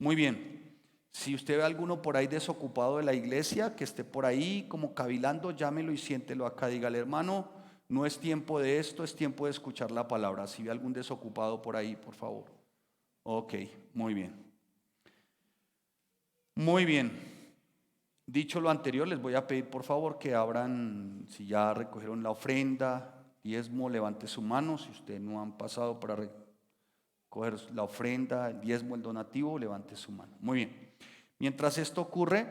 Muy bien. Si usted ve a alguno por ahí desocupado de la iglesia, que esté por ahí como cavilando, llámelo y siéntelo acá. Dígale, hermano, no es tiempo de esto, es tiempo de escuchar la palabra. Si ve algún desocupado por ahí, por favor. Ok, muy bien. Muy bien. Dicho lo anterior, les voy a pedir por favor que abran, si ya recogieron la ofrenda, diezmo, levante su mano. Si ustedes no han pasado para recoger la ofrenda, el diezmo, el donativo, levante su mano. Muy bien. Mientras esto ocurre,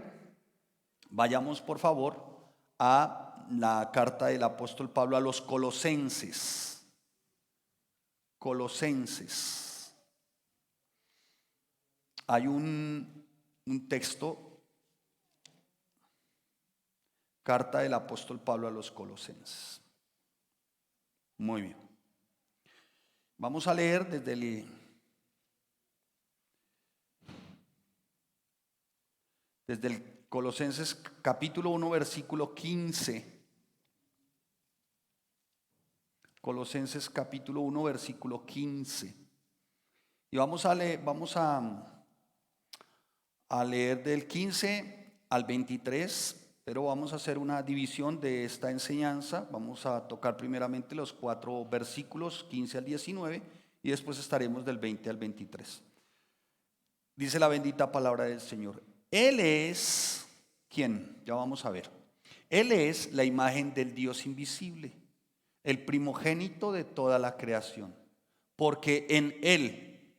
vayamos por favor a la carta del apóstol Pablo a los Colosenses. Colosenses. Hay un texto. Carta del apóstol Pablo a los Colosenses. Muy bien. Vamos a leer desde el Colosenses capítulo 1 versículo 15. Colosenses capítulo 1 versículo 15. Y vamos a leer del 15 al 23. Pero vamos a hacer una división de esta enseñanza. Vamos a tocar primeramente los 4 versículos 15 al 19 y después estaremos del 20 al 23. Dice la bendita palabra del Señor. Él es, ¿quién? Ya vamos a ver. Él es la imagen del Dios invisible, el primogénito de toda la creación, porque en Él,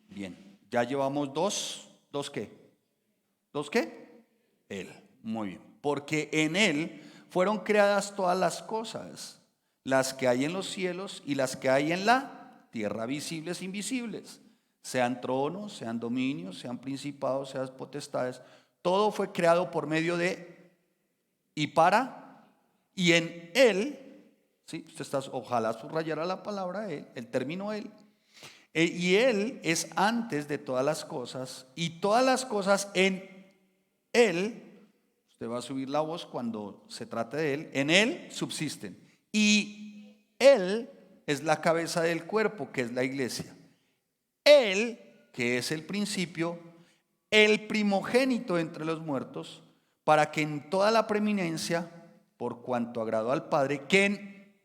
bien, ya llevamos ¿dos qué? ¿Dos qué? Él. Muy bien. Porque en Él fueron creadas todas las cosas, las que hay en los cielos y las que hay en la tierra, visibles e invisibles, sean tronos, sean dominios, sean principados, sean potestades. Todo fue creado por medio de y para y en Él. ¿Sí? Ojalá subrayara la palabra Él, el término Él. Y Él es antes de todas las cosas y todas las cosas en Él. Usted va a subir la voz cuando se trate de Él. En Él subsisten. Y Él es la cabeza del cuerpo, que es la iglesia. Él, que es el principio, el primogénito entre los muertos, para que en toda la preeminencia, por cuanto agradó al Padre, que en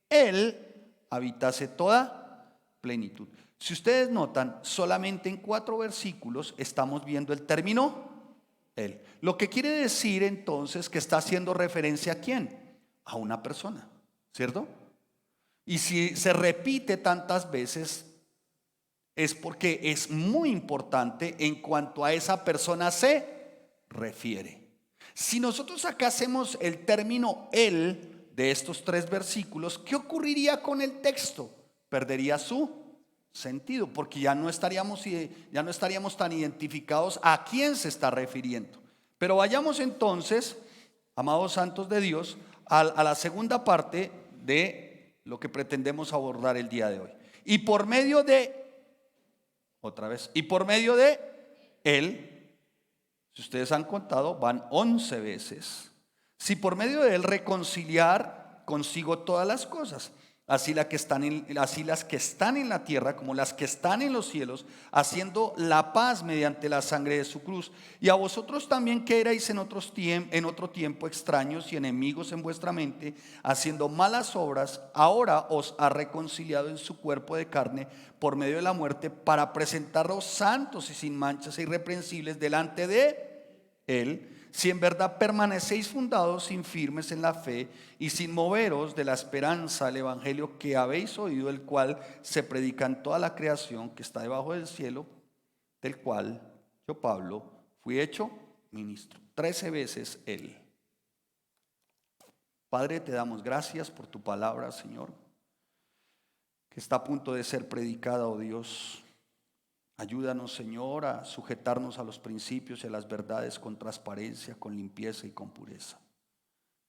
Él habitase toda plenitud. Si ustedes notan, solamente en 4 versículos estamos viendo el término Él. Lo que quiere decir entonces que está haciendo referencia a quién? A una persona, ¿cierto? Y si se repite tantas veces, es porque es muy importante en cuanto a esa persona se refiere. Si nosotros acá hacemos el término Él de estos 3 versículos, ¿qué ocurriría con el texto? Perdería su sentido, porque ya no estaríamos tan identificados a quién se está refiriendo. Pero vayamos entonces, amados santos de Dios, a la segunda parte de lo que pretendemos abordar el día de hoy. Y por medio de Él, si ustedes han contado, van 11 veces. Si por medio de Él reconciliar consigo todas las cosas, así las que están en la tierra como las que están en los cielos, haciendo la paz mediante la sangre de su cruz. Y a vosotros también, que erais en otro tiempo extraños y enemigos en vuestra mente, haciendo malas obras, ahora os ha reconciliado en su cuerpo de carne por medio de la muerte, para presentaros santos y sin manchas e irreprensibles delante de Él, si en verdad permanecéis fundados y firmes en la fe y sin moveros de la esperanza del evangelio que habéis oído, el cual se predica en toda la creación que está debajo del cielo, del cual yo, Pablo, fui hecho ministro. 13 veces Él. Padre, te damos gracias por tu palabra, Señor, que está a punto de ser predicada, oh Dios. Ayúdanos, Señor, a sujetarnos a los principios y a las verdades con transparencia, con limpieza y con pureza.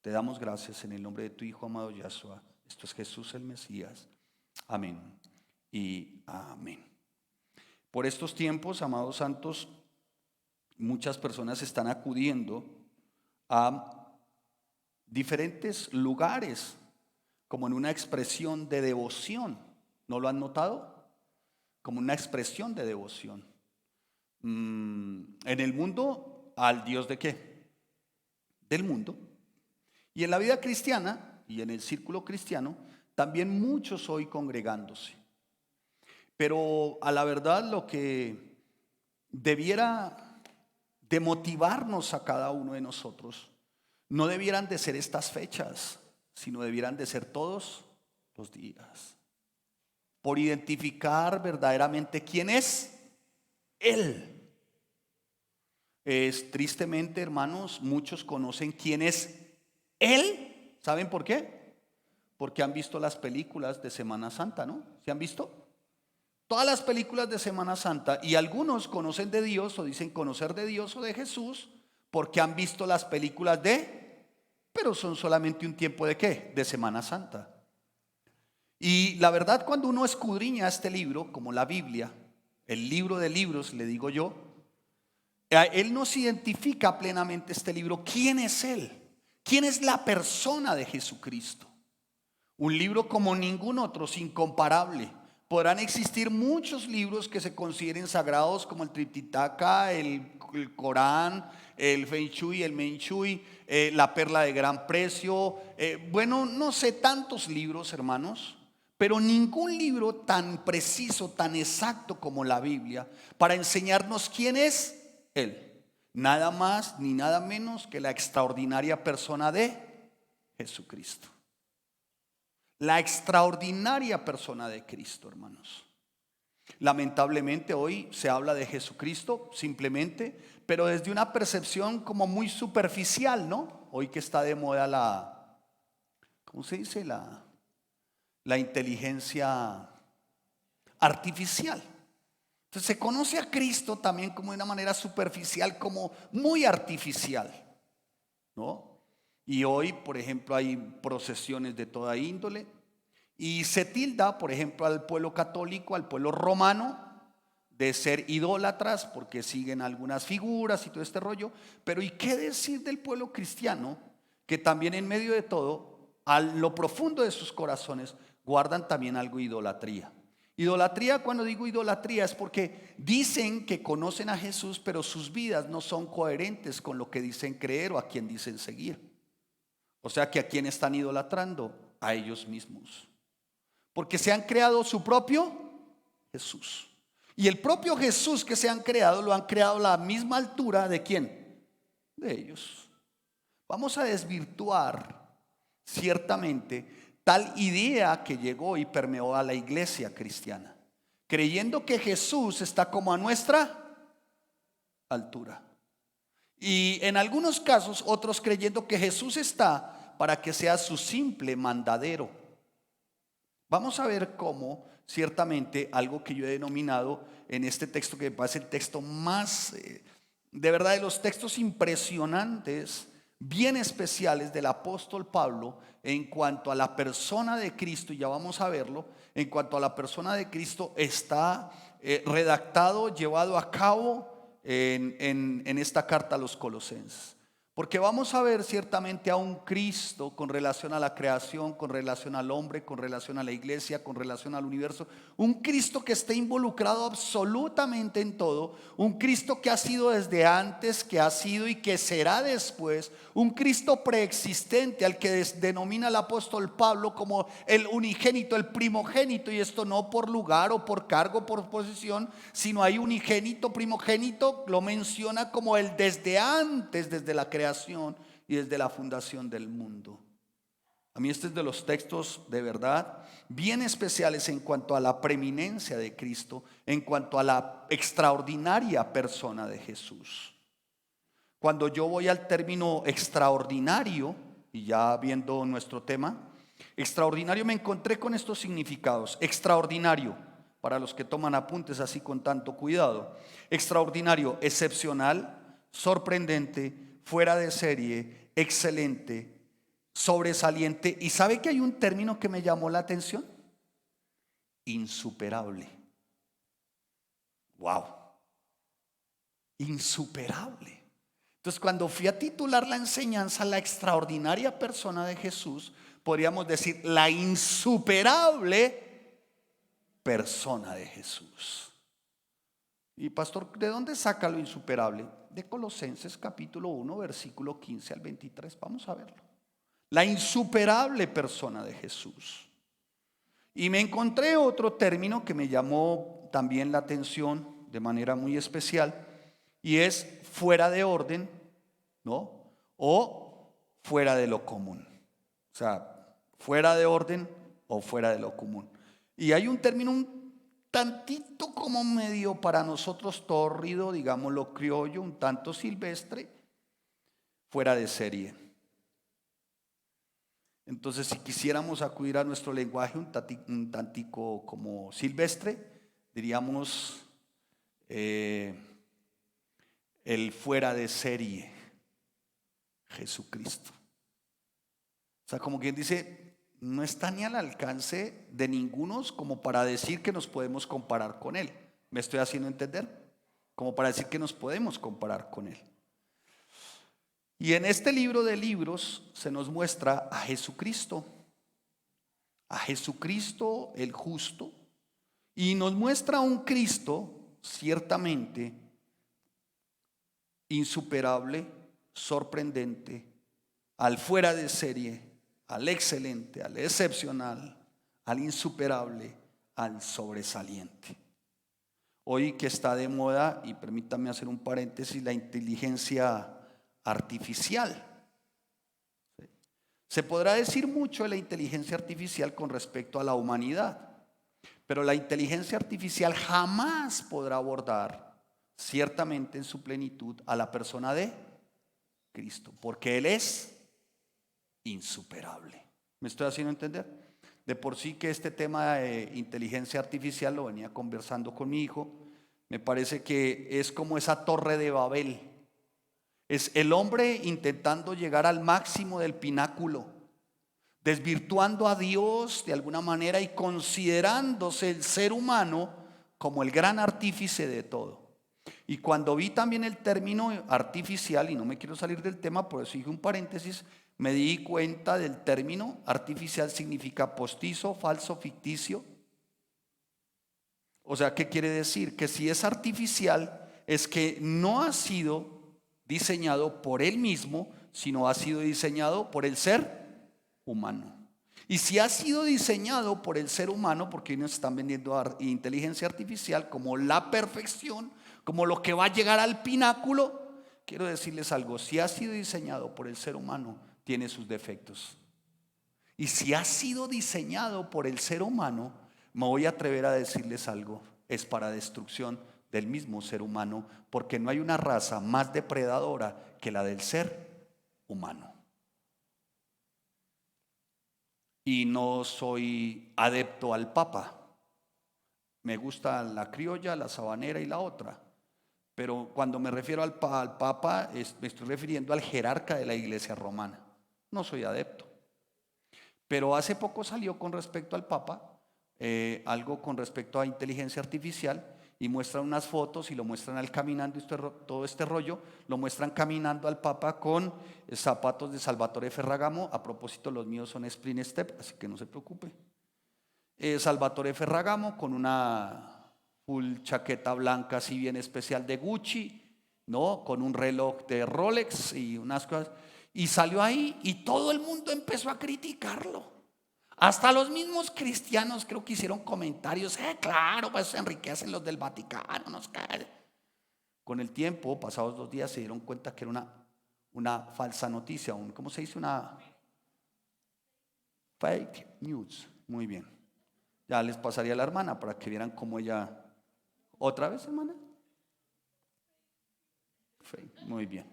Te damos gracias en el nombre de tu Hijo amado Yahshua. Esto es Jesús el Mesías. Amén y amén. Por estos tiempos, amados santos, muchas personas están acudiendo a diferentes lugares como en una expresión de devoción. ¿No lo han notado? Como una expresión de devoción. En el mundo, al Dios de qué? Del mundo. Y en la vida cristiana y en el círculo cristiano, también muchos hoy congregándose. Pero a la verdad lo que debiera de motivarnos a cada uno de nosotros no debieran de ser estas fechas, sino debieran de ser todos los días. Por identificar verdaderamente quién es Él. Tristemente, hermanos, muchos conocen quién es Él. ¿Saben por qué? Porque han visto las películas de Semana Santa, ¿no? ¿Se han visto? Todas las películas de Semana Santa, y algunos conocen de Dios o dicen conocer de Dios o de Jesús porque han visto las películas pero son solamente un tiempo de ¿qué? De Semana Santa. Y la verdad, cuando uno escudriña este libro, como la Biblia, el libro de libros, le digo yo, Él nos identifica plenamente este libro. ¿Quién es Él? ¿Quién es la persona de Jesucristo? Un libro como ningún otro, es incomparable. Podrán existir muchos libros que se consideren sagrados como el Tripitaka, el Corán, el Feng Shui, el Men Shui, la Perla de Gran Precio. Bueno, no sé, tantos libros, hermanos, pero ningún libro tan preciso, tan exacto como la Biblia para enseñarnos quién es Él. Nada más ni nada menos que la extraordinaria persona de Jesucristo. La extraordinaria persona de Cristo, hermanos. Lamentablemente hoy se habla de Jesucristo simplemente, pero desde una percepción como muy superficial, ¿no? Hoy que está de moda ¿cómo se dice? La inteligencia artificial. Entonces se conoce a Cristo también como de una manera superficial, como muy artificial, ¿no? Y hoy, por ejemplo, hay procesiones de toda índole y se tilda, por ejemplo, al pueblo católico, al pueblo romano, de ser idólatras porque siguen algunas figuras y todo este rollo. Pero ¿y qué decir del pueblo cristiano que también en medio de todo, a lo profundo de sus corazones, guardan también algo de idolatría? Idolatría, cuando digo idolatría, es porque dicen que conocen a Jesús, pero sus vidas no son coherentes con lo que dicen creer o a quien dicen seguir. O sea que a quién están idolatrando, a ellos mismos. Porque se han creado su propio Jesús. Y el propio Jesús que se han creado, lo han creado a la misma altura de quién, de ellos. Vamos a desvirtuar ciertamente tal idea que llegó y permeó a la iglesia cristiana, creyendo que Jesús está como a nuestra altura. Y en algunos casos, otros creyendo que Jesús está para que sea su simple mandadero. Vamos a ver cómo, ciertamente, algo que yo he denominado en este texto, que me parece el texto más, de verdad, de los textos impresionantes, bien especiales del apóstol Pablo en cuanto a la persona de Cristo, y ya vamos a verlo, en cuanto a la persona de Cristo está redactado, llevado a cabo en esta carta a los Colosenses. Porque vamos a ver ciertamente a un Cristo con relación a la creación, con relación al hombre, con relación a la iglesia, con relación al universo. Un Cristo que esté involucrado absolutamente en todo. Un Cristo que ha sido desde antes, que ha sido y que será después. Un Cristo preexistente al que denomina el apóstol Pablo como el unigénito, el primogénito. Y esto no por lugar o por cargo, por posición, sino hay unigénito, primogénito, lo menciona como el desde antes, desde la creación y desde la fundación del mundo. A mí este es de los textos de verdad bien especiales en cuanto a la preeminencia de Cristo, en cuanto a la extraordinaria persona de Jesús. Cuando yo voy al término extraordinario, y ya viendo nuestro tema, extraordinario, me encontré con estos significados. Extraordinario, para los que toman apuntes así con tanto cuidado. Extraordinario, excepcional, sorprendente, fuera de serie, excelente, sobresaliente. ¿Y sabe que hay un término que me llamó la atención? Insuperable. Wow. Insuperable. Entonces, cuando fui a titular la enseñanza, la extraordinaria persona de Jesús, podríamos decir la insuperable persona de Jesús. Y pastor, ¿de dónde saca lo insuperable? De Colosenses capítulo 1, versículo 15 al 23. Vamos a verlo. La insuperable persona de Jesús. Y me encontré otro término que me llamó también la atención de manera muy especial, y es fuera de orden, ¿no? O fuera de lo común. O sea, fuera de orden o fuera de lo común. Y hay un término un tantito como medio para nosotros tórrido, digámoslo criollo, un tanto silvestre, fuera de serie. Entonces, si quisiéramos acudir a nuestro lenguaje un tantico como silvestre, diríamos el fuera de serie, Jesucristo. O sea, como quien dice, no está ni al alcance de ningunos como para decir que nos podemos comparar con Él. ¿Me estoy haciendo entender? Como para decir que nos podemos comparar con Él. Y en este libro de libros se nos muestra a Jesucristo el justo, y nos muestra a un Cristo ciertamente insuperable, sorprendente, al fuera de serie, al excelente, al excepcional, al insuperable, al sobresaliente. Hoy que está de moda, y permítame hacer un paréntesis, la inteligencia artificial. Se podrá decir mucho de la inteligencia artificial con respecto a la humanidad, pero la inteligencia artificial jamás podrá abordar ciertamente en su plenitud a la persona de Cristo, porque Él es insuperable. ¿Me estoy haciendo entender? De por sí que este tema de inteligencia artificial lo venía conversando con mi hijo. Me parece que es como esa torre de Babel. Es el hombre intentando llegar al máximo del pináculo, desvirtuando a Dios de alguna manera y considerándose el ser humano como el gran artífice de todo. Y cuando vi también el término artificial, y no me quiero salir del tema, por eso hice un paréntesis, me di cuenta del término artificial significa postizo, falso, ficticio. O sea, ¿qué quiere decir? Que si es artificial, es que no ha sido diseñado por él mismo, sino ha sido diseñado por el ser humano. Y si ha sido diseñado por el ser humano, porque nos están vendiendo inteligencia artificial como la perfección, como lo que va a llegar al pináculo, quiero decirles algo: si ha sido diseñado por el ser humano, tiene sus defectos. Y si ha sido diseñado por el ser humano, me voy a atrever a decirles algo: es para destrucción del mismo ser humano, porque no hay una raza más depredadora que la del ser humano. Y no soy adepto al papa. Me gusta la criolla, la sabanera y la otra. Pero cuando me refiero al papa, me estoy refiriendo al jerarca de la iglesia romana. No soy adepto. Pero hace poco salió con respecto al papa algo con respecto a inteligencia artificial, y muestran unas fotos y lo muestran al caminando, todo este rollo, lo muestran caminando al Papa con zapatos de Salvatore Ferragamo. A propósito, los míos son Sprint Step, así que no se preocupe. Salvatore Ferragamo con una full chaqueta blanca así bien especial de Gucci, ¿no? Con un reloj de Rolex y unas cosas. Y salió ahí y todo el mundo empezó a criticarlo. Hasta los mismos cristianos creo que hicieron comentarios. Claro, pues se enriquecen los del Vaticano, nos cae. Con el tiempo, pasados 2 días, se dieron cuenta que era una falsa noticia, ¿cómo se dice? Una fake news. Muy bien. Ya les pasaría a la hermana para que vieran cómo ella. ¿Otra vez, hermana? Fake. Muy bien.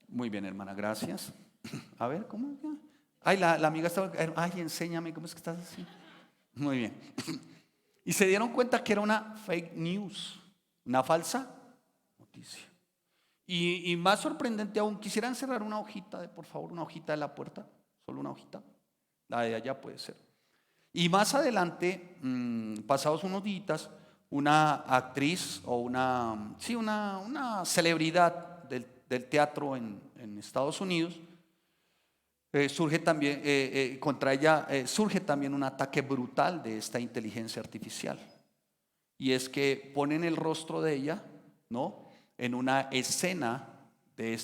Muy bien, hermana, gracias. A ver, ¿cómo? Ay, la amiga estaba, ay, enséñame, ¿cómo es que estás así? Muy bien. Y se dieron cuenta que era una fake news, una falsa noticia. Y más sorprendente aún, quisieran cerrar una hojita por favor, una hojita de la puerta, solo una hojita, la de allá puede ser. Y más adelante, pasados unos días, una actriz o una celebridad del teatro en Estados Unidos, surge también, contra ella surge también un ataque brutal de esta inteligencia artificial. y es que ponen el rostro de ella, ¿no?, en una escena de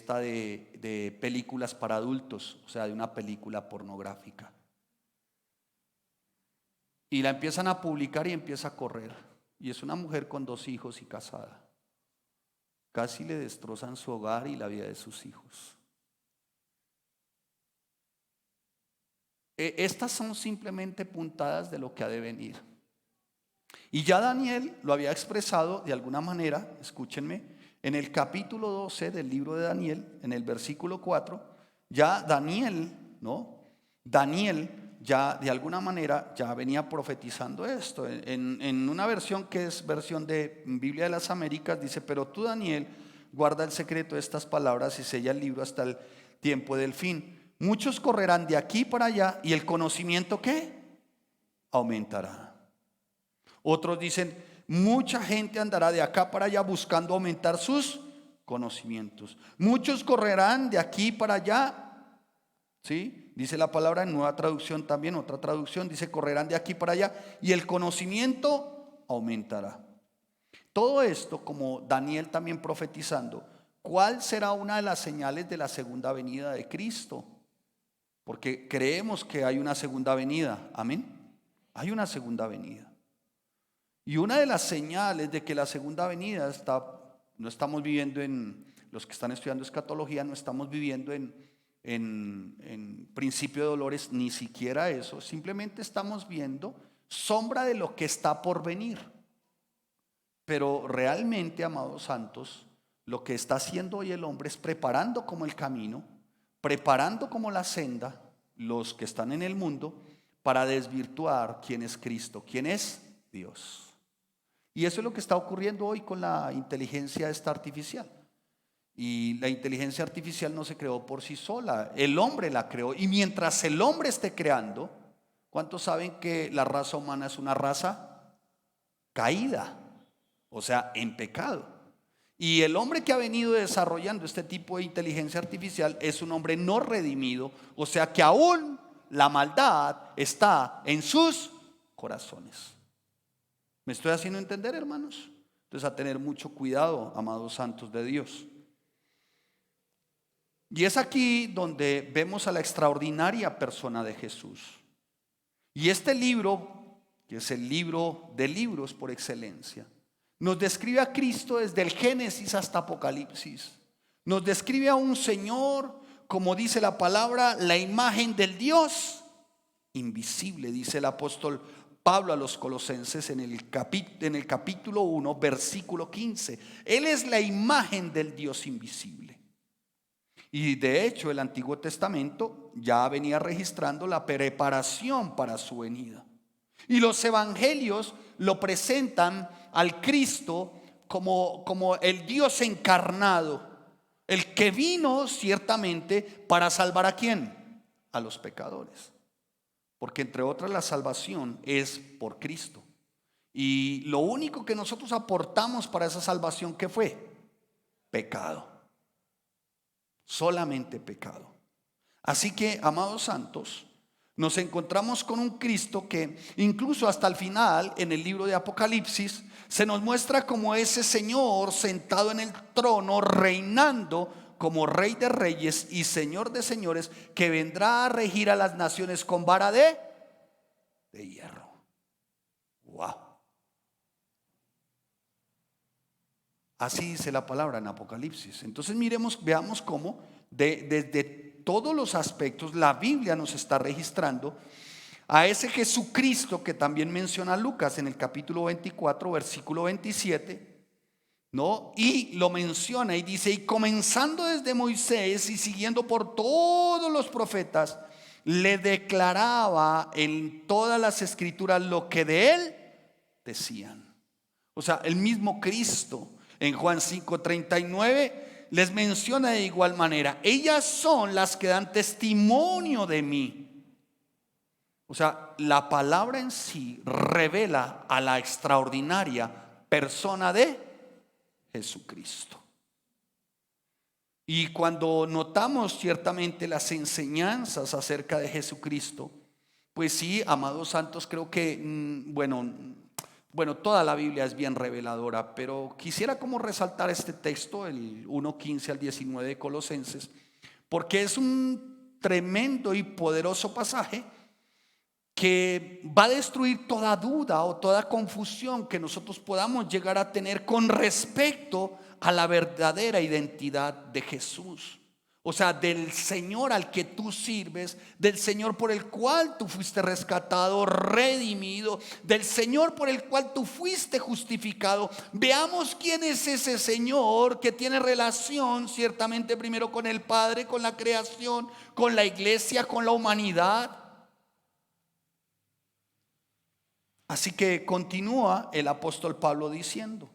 de películas para adultos, o sea, de una película pornográfica. Y la empiezan a publicar y empieza a correr. Y es una mujer con 2 hijos y casada. Casi le destrozan su hogar y la vida de sus hijos. Estas son simplemente puntadas de lo que ha de venir. Y ya Daniel lo había expresado de alguna manera, escúchenme, en el capítulo 12 del libro de Daniel, en el versículo 4, ya Daniel, ¿no? Daniel ya de alguna manera ya venía profetizando esto. En una versión que es versión de Biblia de las Américas dice: pero tú, Daniel, guarda el secreto de estas palabras y sella el libro hasta el tiempo del fin. Muchos correrán de aquí para allá y el conocimiento, ¿qué?, aumentará. Otros dicen: mucha gente andará de acá para allá buscando aumentar sus conocimientos. Muchos correrán de aquí para allá, ¿sí? Dice la palabra en Nueva Traducción también, otra traducción dice: correrán de aquí para allá y el conocimiento aumentará. Todo esto, como Daniel también profetizando, ¿cuál será una de las señales de la segunda venida de Cristo? Porque creemos que hay una segunda venida, amén. Hay una segunda venida. Y una de las señales de que la segunda venida no estamos viviendo los que están estudiando escatología, no estamos viviendo en principio de dolores, ni siquiera eso, simplemente estamos viendo sombra de lo que está por venir. Pero realmente, amados santos, lo que está haciendo hoy el hombre es preparando como el camino, preparando como la senda, los que están en el mundo, para desvirtuar quién es Cristo, quién es Dios. Y eso es lo que está ocurriendo hoy con la inteligencia artificial. Y la inteligencia artificial no se creó por sí sola, el hombre la creó. Y mientras el hombre esté creando, ¿cuántos saben que la raza humana es una raza caída? O sea, en pecado. Y el hombre que ha venido desarrollando este tipo de inteligencia artificial es un hombre no redimido, o sea que aún la maldad está en sus corazones. ¿Me estoy haciendo entender, hermanos? Entonces, a tener mucho cuidado, amados santos de Dios. Y es aquí donde vemos a la extraordinaria persona de Jesús. Y este libro, que es el libro de libros por excelencia, nos describe a Cristo desde el Génesis hasta Apocalipsis. Nos describe a un Señor, como dice la palabra, la imagen del Dios invisible, dice el apóstol Pablo a los Colosenses en el capítulo 1, versículo 15. Él es la imagen del Dios invisible. Y de hecho el Antiguo Testamento ya venía registrando la preparación para su venida. Y los evangelios lo presentan al Cristo como el Dios encarnado, el que vino ciertamente para salvar ¿a quién? A los pecadores. Porque entre otras la salvación es por Cristo. Y lo único que nosotros aportamos para esa salvación, ¿qué fue? Pecado. Solamente pecado. Así que, amados santos, nos encontramos con un Cristo que incluso hasta el final, en el libro de Apocalipsis, se nos muestra como ese Señor sentado en el trono, reinando como Rey de Reyes y Señor de Señores, que vendrá a regir a las naciones con vara de hierro. Wow. Así dice la palabra en Apocalipsis. Entonces veamos cómo desde todos los aspectos la Biblia nos está registrando a ese Jesucristo que también menciona Lucas en el capítulo 24, versículo 27, ¿no? Y lo menciona y dice: y comenzando desde Moisés y siguiendo por todos los profetas, le declaraba en todas las escrituras lo que de él decían. O sea, el mismo Cristo en Juan 5:39 les menciona de igual manera: ellas son las que dan testimonio de mí. O sea, la palabra en sí revela a la extraordinaria persona de Jesucristo. Y cuando notamos ciertamente las enseñanzas acerca de Jesucristo, pues sí, amados santos, creo que, Bueno, toda la Biblia es bien reveladora, pero quisiera como resaltar este texto, el 1:15 al 19 de Colosenses, porque es un tremendo y poderoso pasaje que va a destruir toda duda o toda confusión que nosotros podamos llegar a tener con respecto a la verdadera identidad de Jesús. O sea, del Señor al que tú sirves, del Señor por el cual tú fuiste rescatado, redimido, del Señor por el cual tú fuiste justificado. Veamos quién es ese Señor que tiene relación ciertamente primero con el Padre, con la creación, con la iglesia, con la humanidad. Así que continúa el apóstol Pablo diciendo: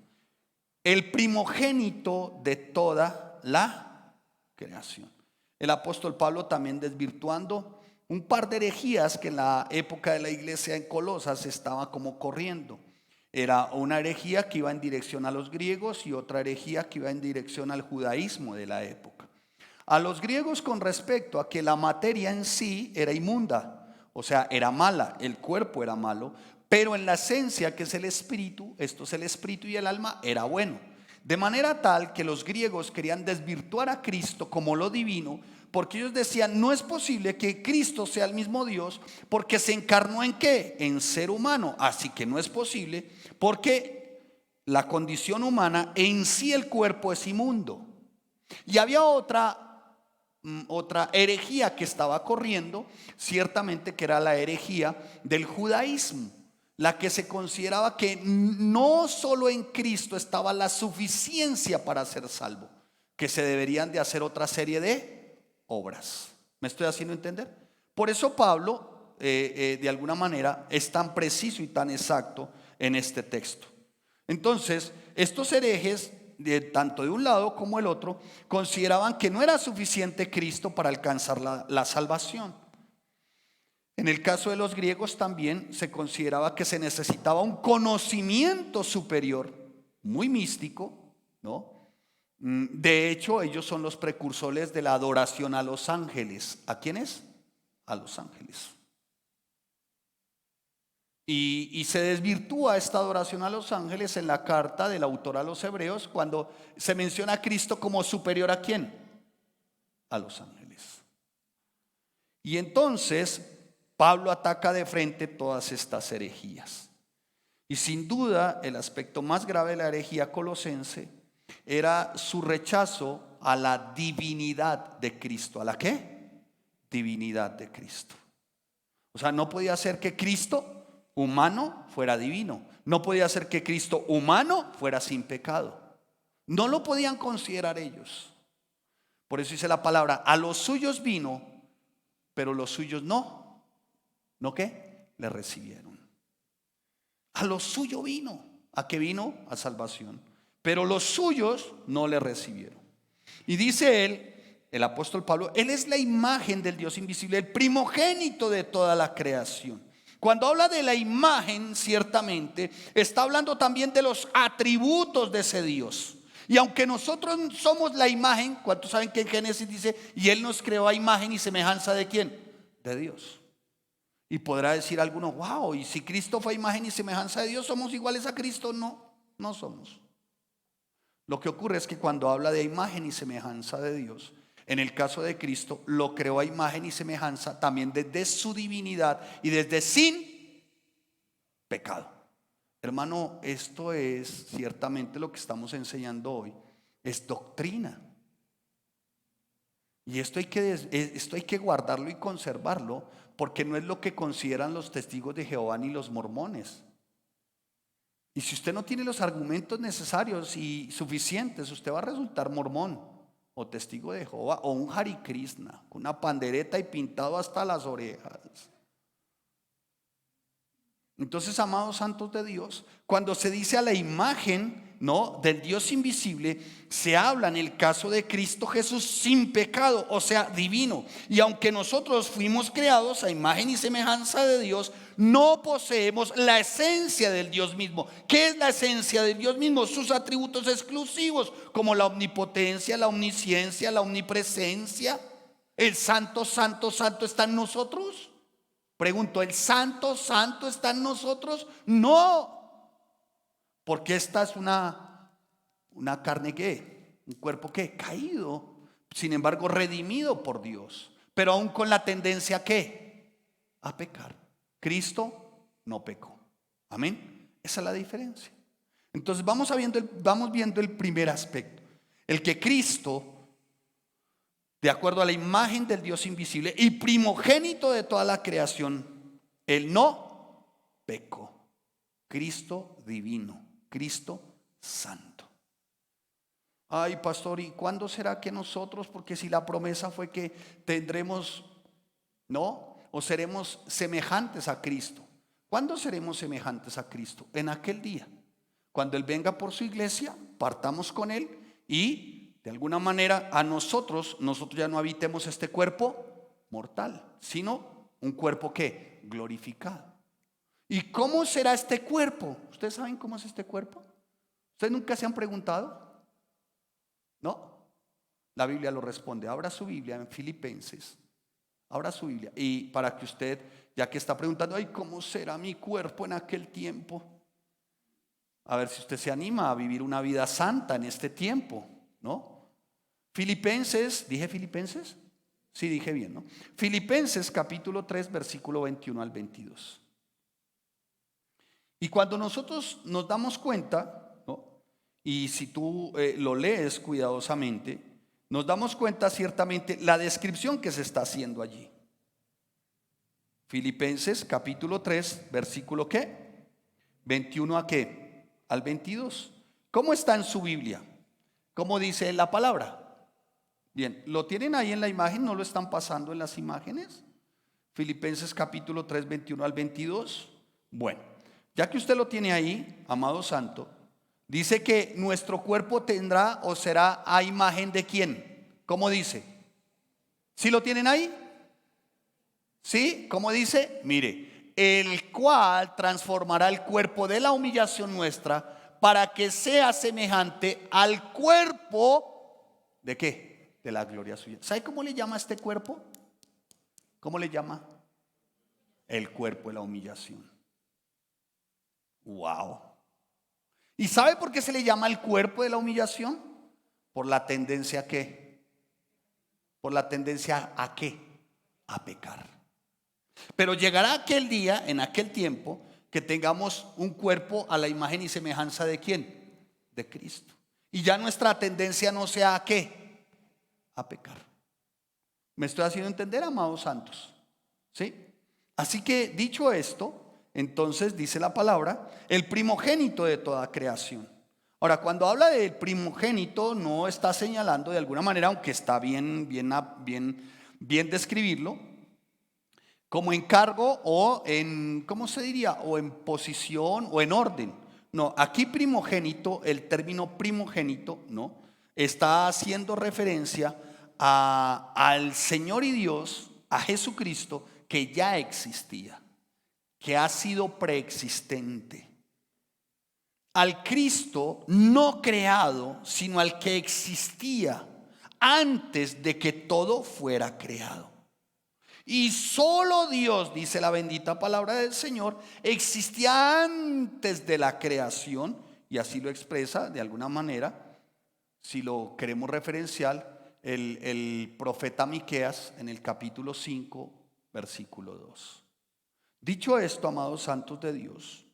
el primogénito de toda la creación. El apóstol Pablo también desvirtuando un par de herejías que en la época de la iglesia en Colosas estaba como corriendo. Era una herejía que iba en dirección a los griegos y otra herejía que iba en dirección al judaísmo de la época. A los griegos con respecto a que la materia en sí era inmunda, o sea, era mala, el cuerpo era malo, pero en la esencia, que es el espíritu, esto es el espíritu y el alma, era bueno. De manera tal que los griegos querían desvirtuar a Cristo como lo divino, porque ellos decían: no es posible que Cristo sea el mismo Dios, porque se encarnó ¿en qué? En ser humano. Así que no es posible, porque la condición humana en sí, el cuerpo es inmundo. Y había otra herejía que estaba corriendo, ciertamente, que era la herejía del judaísmo, la que se consideraba que no solo en Cristo estaba la suficiencia para ser salvo, que se deberían de hacer otra serie de obras. ¿Me estoy haciendo entender? Por eso Pablo de alguna manera es tan preciso y tan exacto en este texto. Entonces, estos herejes, tanto de un lado como el otro, consideraban que no era suficiente Cristo para alcanzar la salvación. En el caso de los griegos también se consideraba que se necesitaba un conocimiento superior, muy místico, ¿no? De hecho, ellos son los precursores de la adoración a los ángeles. ¿A quiénes? A los ángeles. Y se desvirtúa esta adoración a los ángeles en la carta del autor a los Hebreos, cuando se menciona a Cristo como superior ¿a quién? A los ángeles. Y entonces Pablo ataca de frente todas estas herejías. Y sin duda el aspecto más grave de la herejía colosense era su rechazo a la divinidad de Cristo. ¿A la qué? Divinidad de Cristo. O sea, no podía ser que Cristo humano fuera divino. No podía ser que Cristo humano fuera sin pecado. No lo podían considerar ellos. Por eso dice la palabra: a los suyos vino, pero los suyos no. ¿No qué? Le recibieron. A lo suyo vino. ¿A qué vino? A salvación. Pero los suyos no le recibieron. Y dice él, el apóstol Pablo: él es la imagen del Dios invisible, el primogénito de toda la creación. Cuando habla de la imagen, ciertamente está hablando también de los atributos de ese Dios. Y aunque nosotros somos la imagen, ¿cuántos saben que en Génesis dice: y él nos creó a imagen y semejanza de quién? De Dios. Y podrá decir alguno: wow, y si Cristo fue imagen y semejanza de Dios, ¿somos iguales a Cristo? No, no somos. Lo que ocurre es que cuando habla de imagen y semejanza de Dios, en el caso de Cristo, lo creó a imagen y semejanza también desde su divinidad y desde sin pecado. Hermano, esto es ciertamente lo que estamos enseñando hoy, es doctrina. Y esto hay que guardarlo y conservarlo, porque no es lo que consideran los testigos de Jehová ni los mormones. Y si usted no tiene los argumentos necesarios y suficientes, usted va a resultar mormón o testigo de Jehová o un Hare Krishna con una pandereta y pintado hasta las orejas. Entonces, amados santos de Dios, cuando se dice a la imagen, ¿no?, del Dios invisible, se habla en el caso de Cristo Jesús sin pecado, o sea, divino. Y aunque nosotros fuimos creados a imagen y semejanza de Dios, no poseemos la esencia del Dios mismo. ¿Qué es la esencia del Dios mismo? Sus atributos exclusivos, como la omnipotencia, la omnisciencia, la omnipresencia. El santo, santo, santo está en nosotros. Pregunto: ¿el santo, santo está en nosotros? No. Porque esta es una carne que, un cuerpo que caído, sin embargo redimido por Dios, pero aún con la tendencia que a pecar. Cristo no pecó. Amén. Esa es la diferencia. Entonces vamos viendo el primer aspecto, el que Cristo, de acuerdo a la imagen del Dios invisible y primogénito de toda la creación, él no pecó. Cristo divino, Cristo santo. Ay, pastor, ¿y cuándo será que nosotros? Porque si la promesa fue que tendremos, ¿no? O seremos semejantes a Cristo. ¿Cuándo seremos semejantes a Cristo? En aquel día. Cuando Él venga por su iglesia, partamos con Él y de alguna manera a nosotros ya no habitemos este cuerpo mortal, sino un cuerpo que glorificado. ¿Y cómo será este cuerpo? ¿Ustedes saben cómo es este cuerpo? ¿Ustedes nunca se han preguntado? ¿No? La Biblia lo responde. Abra su Biblia en Filipenses. Abra su Biblia. Y para que usted, ya que está preguntando, ay, ¿cómo será mi cuerpo en aquel tiempo? A ver si usted se anima a vivir una vida santa en este tiempo, ¿no? Filipenses, ¿dije Filipenses? Sí, dije bien, ¿no? Filipenses capítulo 3, versículo 21 al 22. Y cuando nosotros nos damos cuenta, ¿no? Y si tú lo lees cuidadosamente, nos damos cuenta ciertamente la descripción que se está haciendo allí. Filipenses capítulo 3, versículo ¿qué? 21 a ¿qué? Al 22. ¿Cómo está en su Biblia? ¿Cómo dice la palabra? Bien, ¿lo tienen ahí en la imagen? ¿No lo están pasando en las imágenes? Filipenses capítulo 3, 21 al 22. Bueno, ya que usted lo tiene ahí, amado santo, dice que nuestro cuerpo tendrá o será a imagen de ¿quién? ¿Cómo dice? ¿Sí lo tienen ahí? ¿Sí? ¿Cómo dice? Mire, el cual transformará el cuerpo de la humillación nuestra para que sea semejante al cuerpo ¿de qué? De la gloria suya. ¿Sabe cómo le llama a este cuerpo? ¿Cómo le llama? El cuerpo de la humillación. Wow. ¿Y sabe por qué se le llama el cuerpo de la humillación? Por la tendencia a ¿qué? Por la tendencia a ¿qué? A pecar. Pero llegará aquel día, en aquel tiempo, que tengamos un cuerpo a la imagen y semejanza de ¿quién? De Cristo. Y ya nuestra tendencia no sea ¿a qué? A pecar. ¿Me estoy haciendo entender, amados santos? ¿Sí? Así que dicho esto, entonces dice la palabra, el primogénito de toda creación. Ahora, cuando habla del primogénito, no está señalando de alguna manera, aunque está bien describirlo, como encargo o en, ¿cómo se diría? O en posición o en orden. No, aquí primogénito, el término primogénito, ¿no? Está haciendo referencia al Señor y Dios, a Jesucristo, que ya existía, que ha sido preexistente. Al Cristo no creado, sino al que existía antes de que todo fuera creado. Y solo Dios, dice la bendita palabra del Señor, existía antes de la creación, y así lo expresa de alguna manera, si lo queremos referencial, el profeta Miqueas en el capítulo 5, versículo 2. Dicho esto, amados santos de Dios,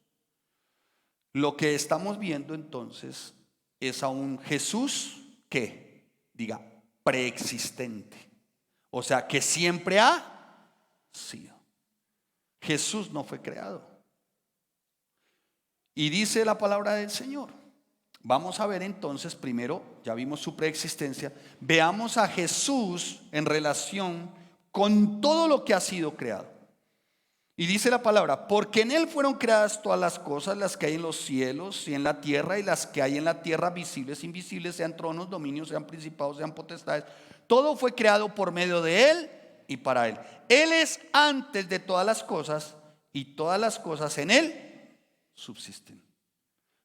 lo que estamos viendo entonces es a un Jesús que, diga, preexistente. O sea, que siempre ha sido. Jesús no fue creado. Y dice la palabra del Señor. Vamos a ver entonces primero, ya vimos su preexistencia, veamos a Jesús en relación con todo lo que ha sido creado. Y dice la palabra, porque en Él fueron creadas todas las cosas, las que hay en los cielos y en la tierra, y las que hay en la tierra, visibles, invisibles, sean tronos, dominios, sean principados, sean potestades. Todo fue creado por medio de Él y para Él. Él es antes de todas las cosas, y todas las cosas en Él subsisten.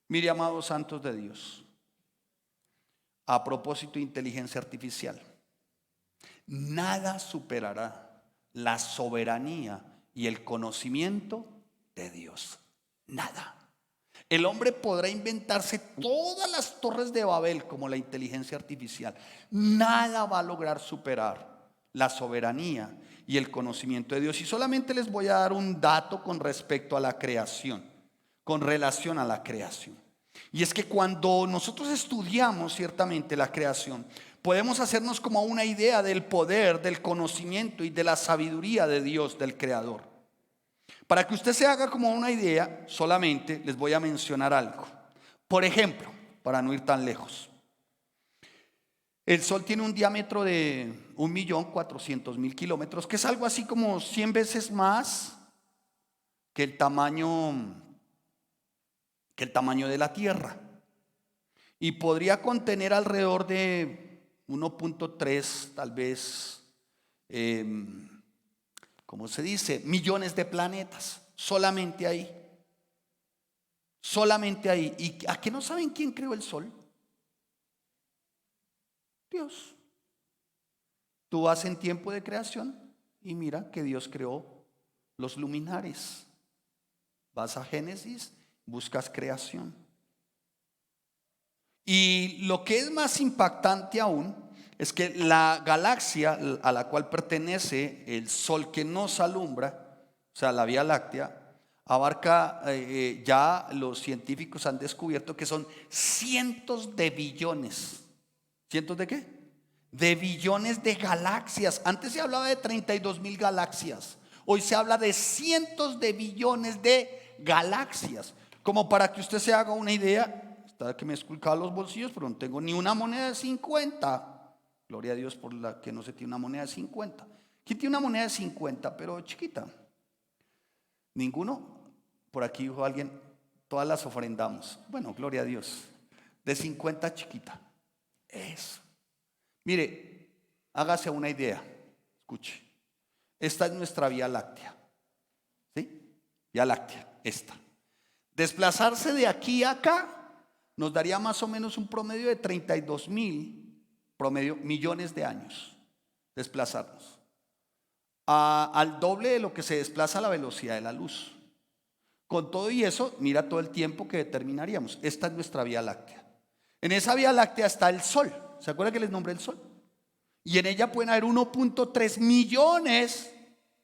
Mire, amados santos de Dios, a propósito de inteligencia artificial, nada superará la soberanía y el conocimiento de Dios. Nada. El hombre podrá inventarse todas las torres de Babel como la inteligencia artificial. Nada va a lograr superar la soberanía y el conocimiento de Dios. Y solamente les voy a dar un dato con respecto a la creación, con relación a la creación. Y es que cuando nosotros estudiamos ciertamente la creación, podemos hacernos como una idea del poder, del conocimiento y de la sabiduría de Dios, del Creador. Para que usted se haga como una idea, solamente les voy a mencionar algo. Por ejemplo, para no ir tan lejos, el Sol tiene un diámetro de 1.400.000 kilómetros, que es algo así como 100 veces más que el tamaño de la Tierra. Y podría contener alrededor de 1.3, tal vez, ¿cómo se dice? Millones de planetas, solamente ahí. Solamente ahí. ¿Y a qué no saben quién creó el Sol? Dios. Tú vas en tiempo de creación y mira que Dios creó los luminares. Vas a Génesis, buscas creación. Y lo que es más impactante aún es que la galaxia a la cual pertenece el Sol que nos alumbra, o sea, la Vía Láctea, abarca, ya los científicos han descubierto que son cientos de billones. ¿Cientos de qué? De billones de galaxias. Antes se hablaba de 32.000 galaxias. Hoy se habla de cientos de billones de galaxias. Como para que usted se haga una idea, está que me he esculcado los bolsillos, pero no tengo ni una moneda de 50. Gloria a Dios por la que no se tiene una moneda de 50. ¿Quién tiene una moneda de 50, pero chiquita? ¿Ninguno? Por aquí dijo alguien, todas las ofrendamos. Bueno, gloria a Dios. De 50 chiquita. Eso. Mire, hágase una idea. Escuche. Esta es nuestra Vía Láctea. ¿Sí? Vía Láctea, esta. Desplazarse de aquí a acá nos daría más o menos un promedio de 32.000 millones de años. Desplazarnos. Al doble de lo que se desplaza la velocidad de la luz. Con todo y eso, mira todo el tiempo que determinaríamos. Esta es nuestra Vía Láctea. En esa Vía Láctea está el Sol. ¿Se acuerdan que les nombré el Sol? Y en ella pueden haber 1.3 millones.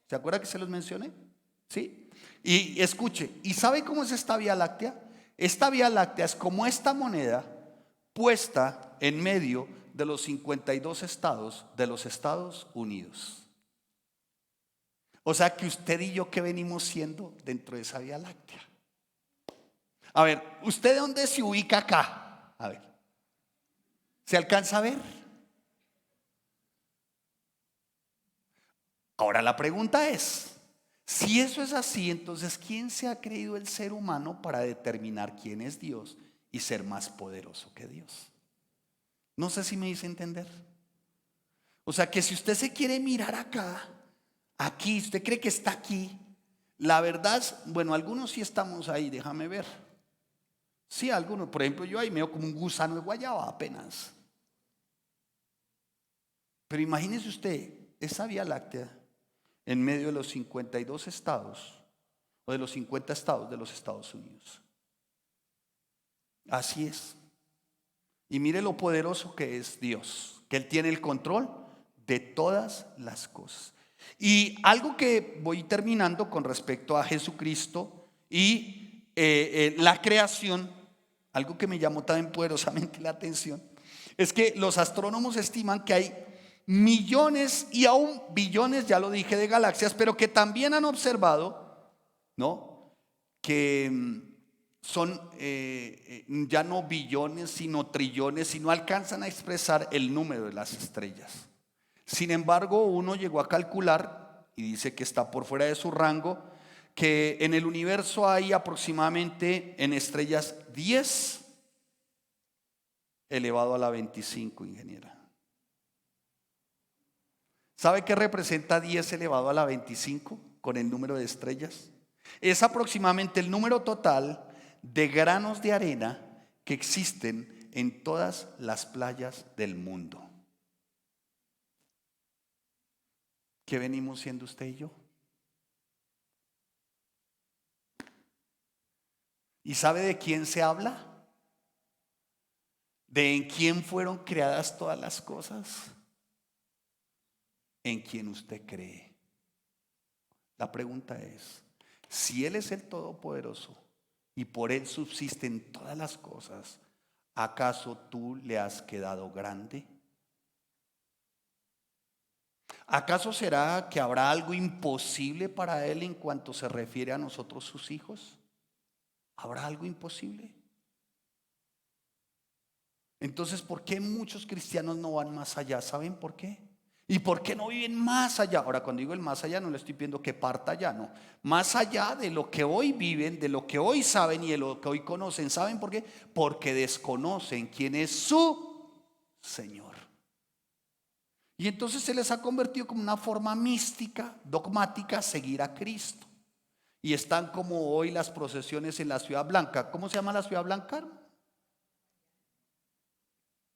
¿Se acuerdan que se los mencioné? ¿Sí? Y escuche, ¿y sabe cómo es esta Vía Láctea? Esta Vía Láctea es como esta moneda puesta en medio de los 52 estados de los Estados Unidos. O sea que usted y yo, ¿qué venimos siendo dentro de esa Vía Láctea? A ver, ¿usted de dónde se ubica acá? A ver, ¿se alcanza a ver? Ahora la pregunta es, si eso es así, entonces ¿quién se ha creído el ser humano para determinar quién es Dios y ser más poderoso que Dios? No sé si me hice entender. O sea que si usted se quiere mirar acá, aquí, usted cree que está aquí, la verdad, bueno, algunos sí estamos ahí, déjame ver. Sí, algunos, por ejemplo, yo ahí me veo como un gusano de guayaba apenas. Pero imagínese usted esa Vía Láctea en medio de los 52 estados o de los 50 estados de los Estados Unidos. Así es. Y mire lo poderoso que es Dios, que Él tiene el control de todas las cosas. Y algo que voy terminando con respecto a Jesucristo y la creación, algo que me llamó también poderosamente la atención, es que los astrónomos estiman que hay millones y aún billones, ya lo dije, de galaxias, pero que también han observado, ¿no? Que son ya no billones, sino trillones, y no alcanzan a expresar el número de las estrellas. Sin embargo, uno llegó a calcular, y dice que está por fuera de su rango, que en el universo hay aproximadamente en estrellas 10 elevado a la 25, ingeniera. ¿Sabe qué representa 10 elevado a la 25 con el número de estrellas? Es aproximadamente el número total de granos de arena que existen en todas las playas del mundo. ¿Qué venimos siendo usted y yo? ¿Y sabe de quién se habla? ¿De en quién fueron creadas todas las cosas? En quien usted cree. La pregunta es, si Él es el Todopoderoso y por Él subsisten todas las cosas, ¿acaso tú le has quedado grande? ¿Acaso será que habrá algo imposible para Él en cuanto se refiere a nosotros sus hijos? ¿Habrá algo imposible? Entonces, ¿por qué muchos cristianos no van más allá? ¿Saben por qué? ¿Y por qué no viven más allá? Ahora, cuando digo el más allá, no le estoy pidiendo que parta allá, no. Más allá de lo que hoy viven, de lo que hoy saben y de lo que hoy conocen. ¿Saben por qué? Porque desconocen quién es su Señor. Y entonces se les ha convertido como una forma mística, dogmática, seguir a Cristo. Y están como hoy las procesiones en la Ciudad Blanca. ¿Cómo se llama la Ciudad Blanca?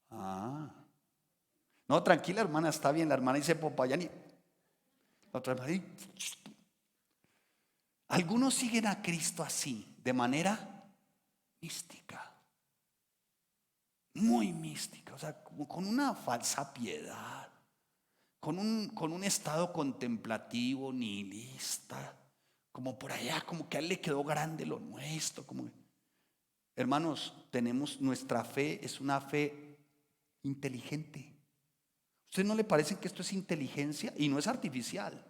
Ah, no, tranquila hermana, está bien. La hermana dice Popayán y la otra hermana, algunos siguen a Cristo así, de manera mística, muy mística, o sea, como con una falsa piedad, con un estado contemplativo, nihilista, como por allá, como que a él le quedó grande lo nuestro. Hermanos, tenemos nuestra fe, es una fe inteligente. ¿A usted no le parece que esto es inteligencia y no es artificial?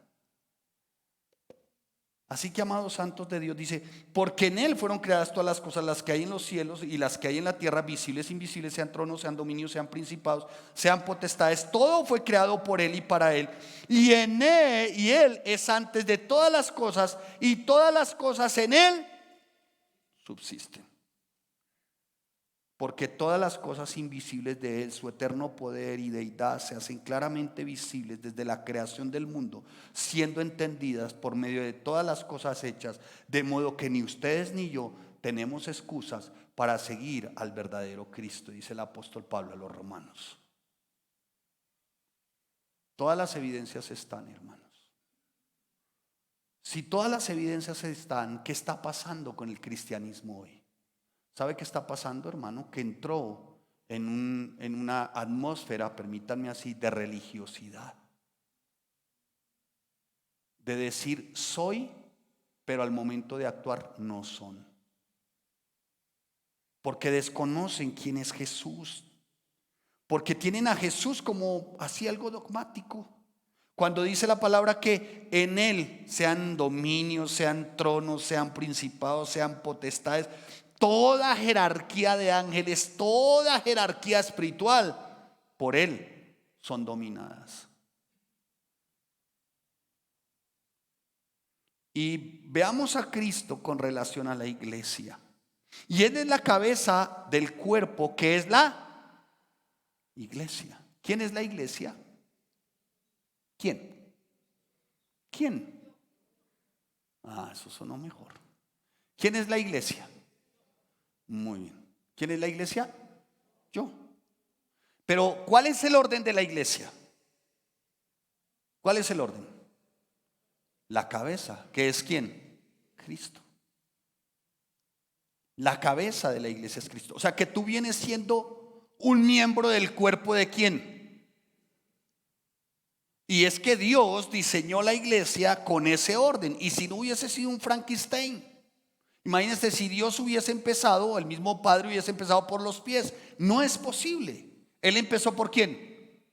Así que, amados santos de Dios, dice, porque en Él fueron creadas todas las cosas, las que hay en los cielos y las que hay en la tierra, visibles e invisibles, sean tronos, sean dominios, sean principados, sean potestades. Todo fue creado por Él y para Él. Y en Él, y Él es antes de todas las cosas, y todas las cosas en Él subsisten. Porque todas las cosas invisibles de Él, su eterno poder y deidad, se hacen claramente visibles desde la creación del mundo, siendo entendidas por medio de todas las cosas hechas, de modo que ni ustedes ni yo tenemos excusas para seguir al verdadero Cristo, dice el apóstol Pablo a los romanos. Todas las evidencias están, hermanos. Si todas las evidencias están, ¿qué está pasando con el cristianismo hoy? ¿Sabe qué está pasando, hermano? Que entró en una atmósfera, permítanme así, de religiosidad. De decir soy, pero al momento de actuar no son. Porque desconocen quién es Jesús. Porque tienen a Jesús como así algo dogmático. Cuando dice la palabra que en Él sean dominios, sean tronos, sean principados, sean potestades, toda jerarquía de ángeles, toda jerarquía espiritual, por Él son dominadas. Y veamos a Cristo con relación a la iglesia. Y Él es la cabeza del cuerpo, que es la iglesia. ¿Quién es la iglesia? ¿Quién? ¿Quién? Ah, eso sonó mejor. ¿Quién es la iglesia? Muy bien. ¿Quién es la iglesia? Yo. Pero ¿cuál es el orden de la iglesia? ¿Cuál es el orden? La cabeza, que es ¿quién? Cristo. La cabeza de la iglesia es Cristo. O sea que tú vienes siendo un miembro del cuerpo de ¿quién? Y es que Dios diseñó la iglesia con ese orden. Y si no hubiese sido un Frankenstein, imagínense si Dios hubiese empezado, el mismo Padre hubiese empezado por los pies. No es posible. Él empezó ¿por quién?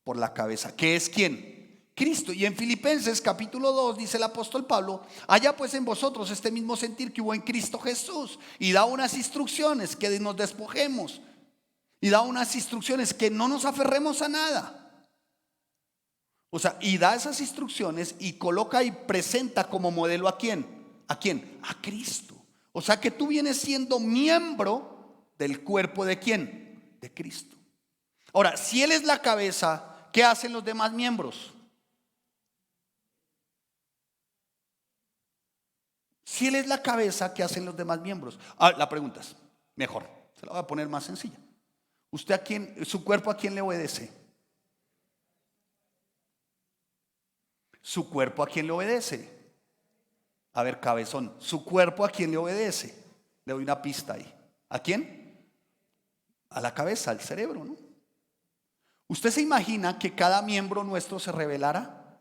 Por la cabeza. ¿Qué es quién? Cristo. Y en Filipenses capítulo 2 dice el apóstol Pablo: haya pues en vosotros este mismo sentir que hubo en Cristo Jesús. Y da unas instrucciones que nos despojemos. Y da unas instrucciones que no nos aferremos a nada. O sea, y da esas instrucciones y coloca y presenta como modelo ¿a quién? ¿A quién? A Cristo. O sea que tú vienes siendo miembro del cuerpo ¿de quién? De Cristo. Ahora, si Él es la cabeza, ¿qué hacen los demás miembros? Si Él es la cabeza, ¿qué hacen los demás miembros? La pregunta es mejor, se la voy a poner más sencilla. ¿Usted a quién, su cuerpo a quién le obedece? ¿Su cuerpo a quién le obedece? A ver, cabezón, ¿su cuerpo a quién le obedece? Le doy una pista ahí. ¿A quién? A la cabeza, al cerebro, ¿no? ¿Usted se imagina que cada miembro nuestro se revelara?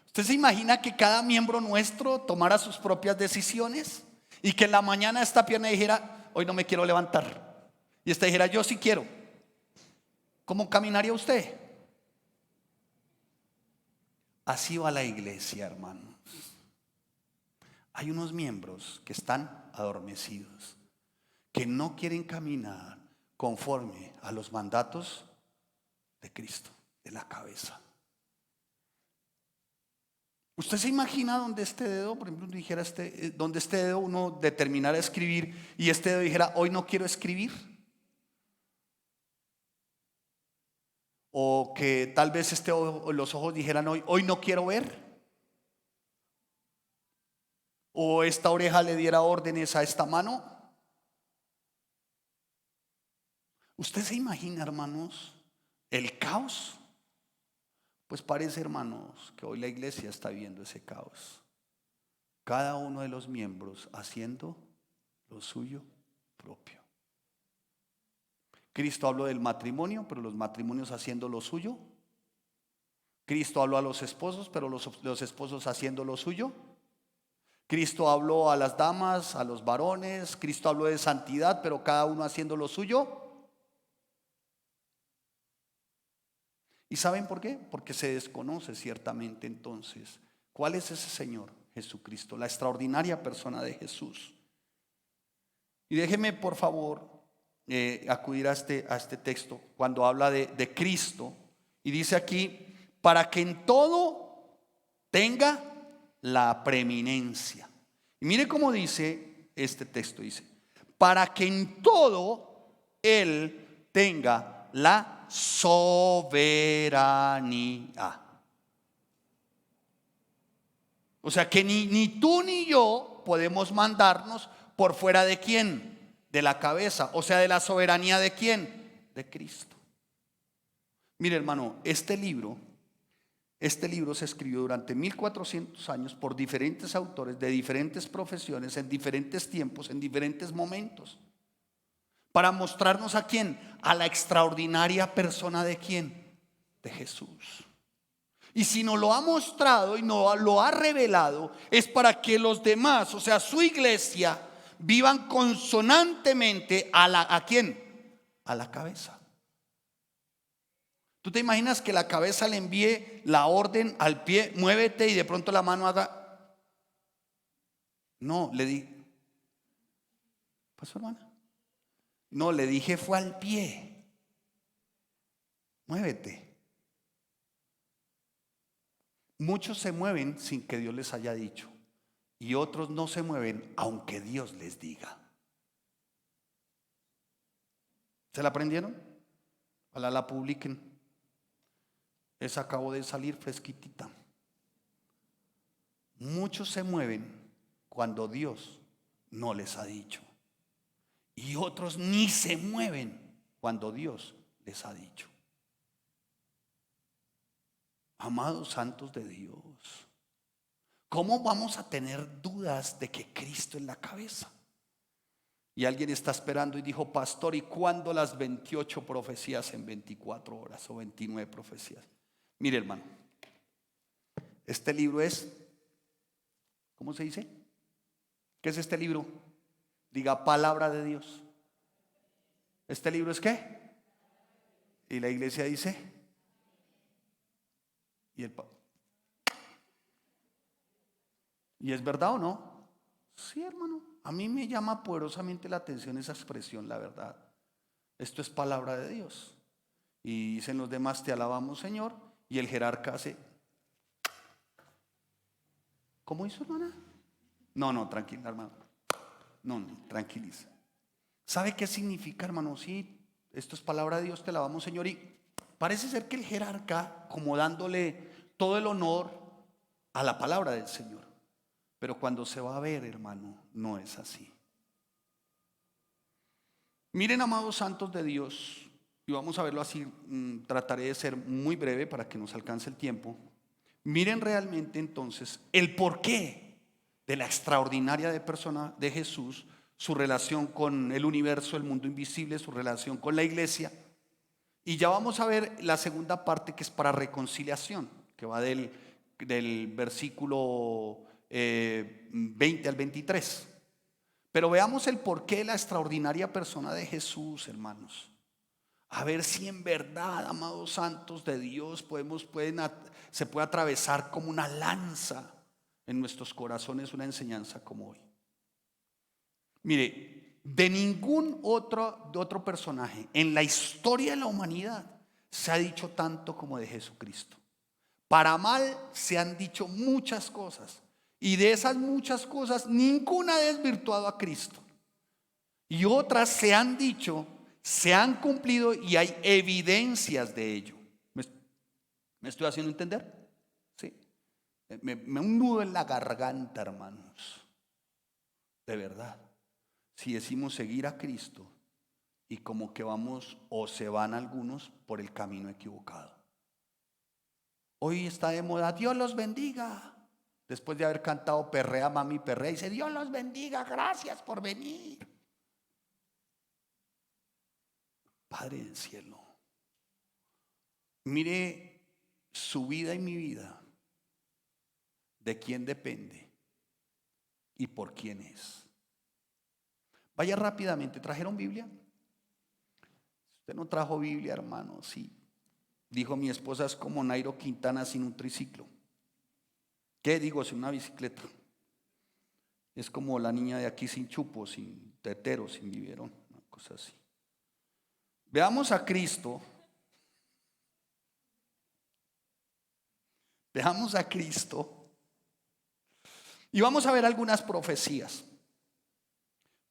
¿Usted se imagina que cada miembro nuestro tomara sus propias decisiones? Y que en la mañana esta pierna dijera, hoy no me quiero levantar. Y esta dijera, yo sí quiero. ¿Cómo caminaría usted? Así va la iglesia, hermanos. Hay unos miembros que están adormecidos, que no quieren caminar conforme a los mandatos de Cristo, de la cabeza. ¿Usted se imagina donde este dedo, por ejemplo, dijera donde este dedo uno determinara escribir y este dedo dijera, hoy no quiero escribir? O que tal vez los ojos dijeran, hoy no quiero ver. O esta oreja le diera órdenes a esta mano. ¿Usted se imagina, hermanos, el caos? Pues parece, hermanos, que hoy la iglesia está viendo ese caos. Cada uno de los miembros haciendo lo suyo propio. Cristo habló del matrimonio, pero los matrimonios haciendo lo suyo. Cristo habló a los esposos, pero los esposos haciendo lo suyo. Cristo habló a las damas, a los varones. Cristo habló de santidad, pero cada uno haciendo lo suyo. ¿Y saben por qué? Porque se desconoce ciertamente entonces cuál es ese Señor Jesucristo, la extraordinaria persona de Jesús. Y déjeme por favor acudir a este texto cuando habla de Cristo. Y dice aquí, para que en todo tenga la preeminencia. Y mire cómo dice este texto, dice, para que en todo Él tenga la soberanía. O sea que ni tú ni yo podemos mandarnos por fuera de quién, de la cabeza, o sea de la soberanía de quién, de Cristo. Mire hermano, este libro se escribió durante 1400 años por diferentes autores de diferentes profesiones, en diferentes tiempos, en diferentes momentos. Para mostrarnos a quién, a la extraordinaria persona de quién, de Jesús. Y si nos lo ha mostrado y nos lo ha revelado, es para que los demás, o sea, su iglesia, vivan consonantemente ¿a quién? A la cabeza. ¿Tú te imaginas que la cabeza le envíe la orden al pie, muévete y de pronto la mano haga? No, le di. ¿Pasó, hermana? No, le dije fue al pie. Muévete. Muchos se mueven sin que Dios les haya dicho. Y otros no se mueven aunque Dios les diga. ¿Se la aprendieron? Ojalá la publiquen. Esa acabó de salir fresquitita. Muchos se mueven cuando Dios no les ha dicho. Y otros ni se mueven cuando Dios les ha dicho. Amados santos de Dios, ¿cómo vamos a tener dudas de que Cristo es la cabeza? Y alguien está esperando y dijo, pastor, ¿y cuándo las 28 profecías en 24 horas o 29 profecías? Mire hermano, este libro es, ¿cómo se dice? ¿Qué es este libro? Diga, palabra de Dios. ¿Este libro es qué? Y la iglesia dice, ¿y es verdad o no? Sí, hermano, a mí me llama poderosamente la atención esa expresión, la verdad. Esto es palabra de Dios. Y dicen los demás, te alabamos, Señor. Y el jerarca hace, ¿cómo hizo, hermana? No, tranquila, hermano. No, tranquiliza. ¿Sabe qué significa, hermano? Sí, esto es palabra de Dios, te alabamos, Señor. Y parece ser que el jerarca, como dándole todo el honor a la palabra del Señor. Pero cuando se va a ver, hermano, no es así. Miren, amados santos de Dios, y vamos a verlo así, trataré de ser muy breve para que nos alcance el tiempo. Miren realmente entonces el porqué de la extraordinaria de persona de Jesús, su relación con el universo, el mundo invisible, su relación con la iglesia. Y ya vamos a ver la segunda parte, que es para reconciliación, que va del versículo 20 al 23. Pero veamos el porqué de la extraordinaria persona de Jesús, hermanos. A ver si en verdad, amados santos de Dios, se puede atravesar como una lanza en nuestros corazones una enseñanza como hoy. Mire, de ningún otro personaje en la historia de la humanidad se ha dicho tanto como de Jesucristo. Para mal se han dicho muchas cosas, y de esas muchas cosas ninguna ha desvirtuado a Cristo. Y otras se han dicho, se han cumplido, y hay evidencias de ello. ¿Me estoy haciendo entender? Sí. Me un nudo en la garganta, hermanos. De verdad. Si decimos seguir a Cristo y como que vamos o se van algunos por el camino equivocado. Hoy está de moda, Dios los bendiga. Después de haber cantado perrea, mami, perrea, dice, Dios los bendiga, gracias por venir. Padre del cielo, mire su vida y mi vida, de quién depende y por quién es. Vaya rápidamente, ¿trajeron Biblia? Usted no trajo Biblia, hermano, sí. Dijo mi esposa, es como Nairo Quintana sin un triciclo. ¿Qué digo? Sin una bicicleta. Es como la niña de aquí sin chupo, sin tetero, sin biberón, una cosa así. Veamos a Cristo. Veamos a Cristo. Y vamos a ver algunas profecías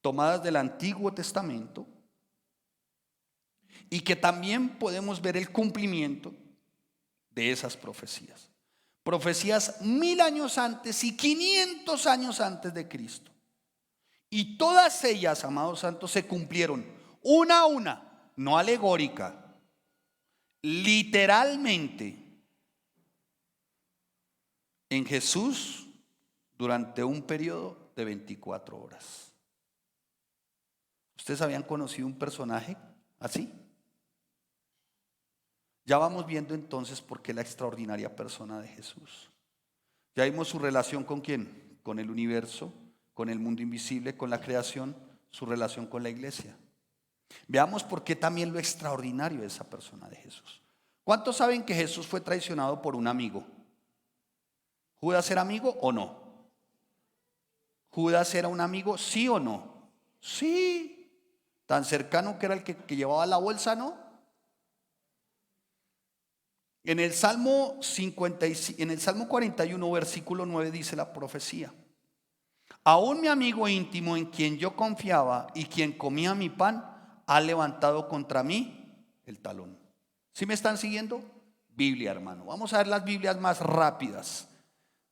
tomadas del Antiguo Testamento, y que también podemos ver el cumplimiento de esas profecías. Profecías 1000 años antes y 500 años antes de Cristo. Y todas ellas, amados santos, se cumplieron una a una, no alegórica, literalmente en Jesús durante un periodo de 24 horas. ¿Ustedes habían conocido un personaje así? Ya vamos viendo entonces por qué la extraordinaria persona de Jesús. Ya vimos su relación con quién, con el universo, con el mundo invisible, con la creación, su relación con la iglesia. Veamos por qué también lo extraordinario de esa persona de Jesús. ¿Cuántos saben que Jesús fue traicionado por un amigo? ¿Judas era amigo o no? ¿Judas era un amigo, sí o no? Sí. Tan cercano que era el que llevaba la bolsa, ¿no? En el Salmo 41, versículo 9 dice la profecía: aún mi amigo íntimo en quien yo confiaba y quien comía mi pan, ha levantado contra mí el talón. ¿Sí me están siguiendo? Biblia, hermano. Vamos a ver las Biblias más rápidas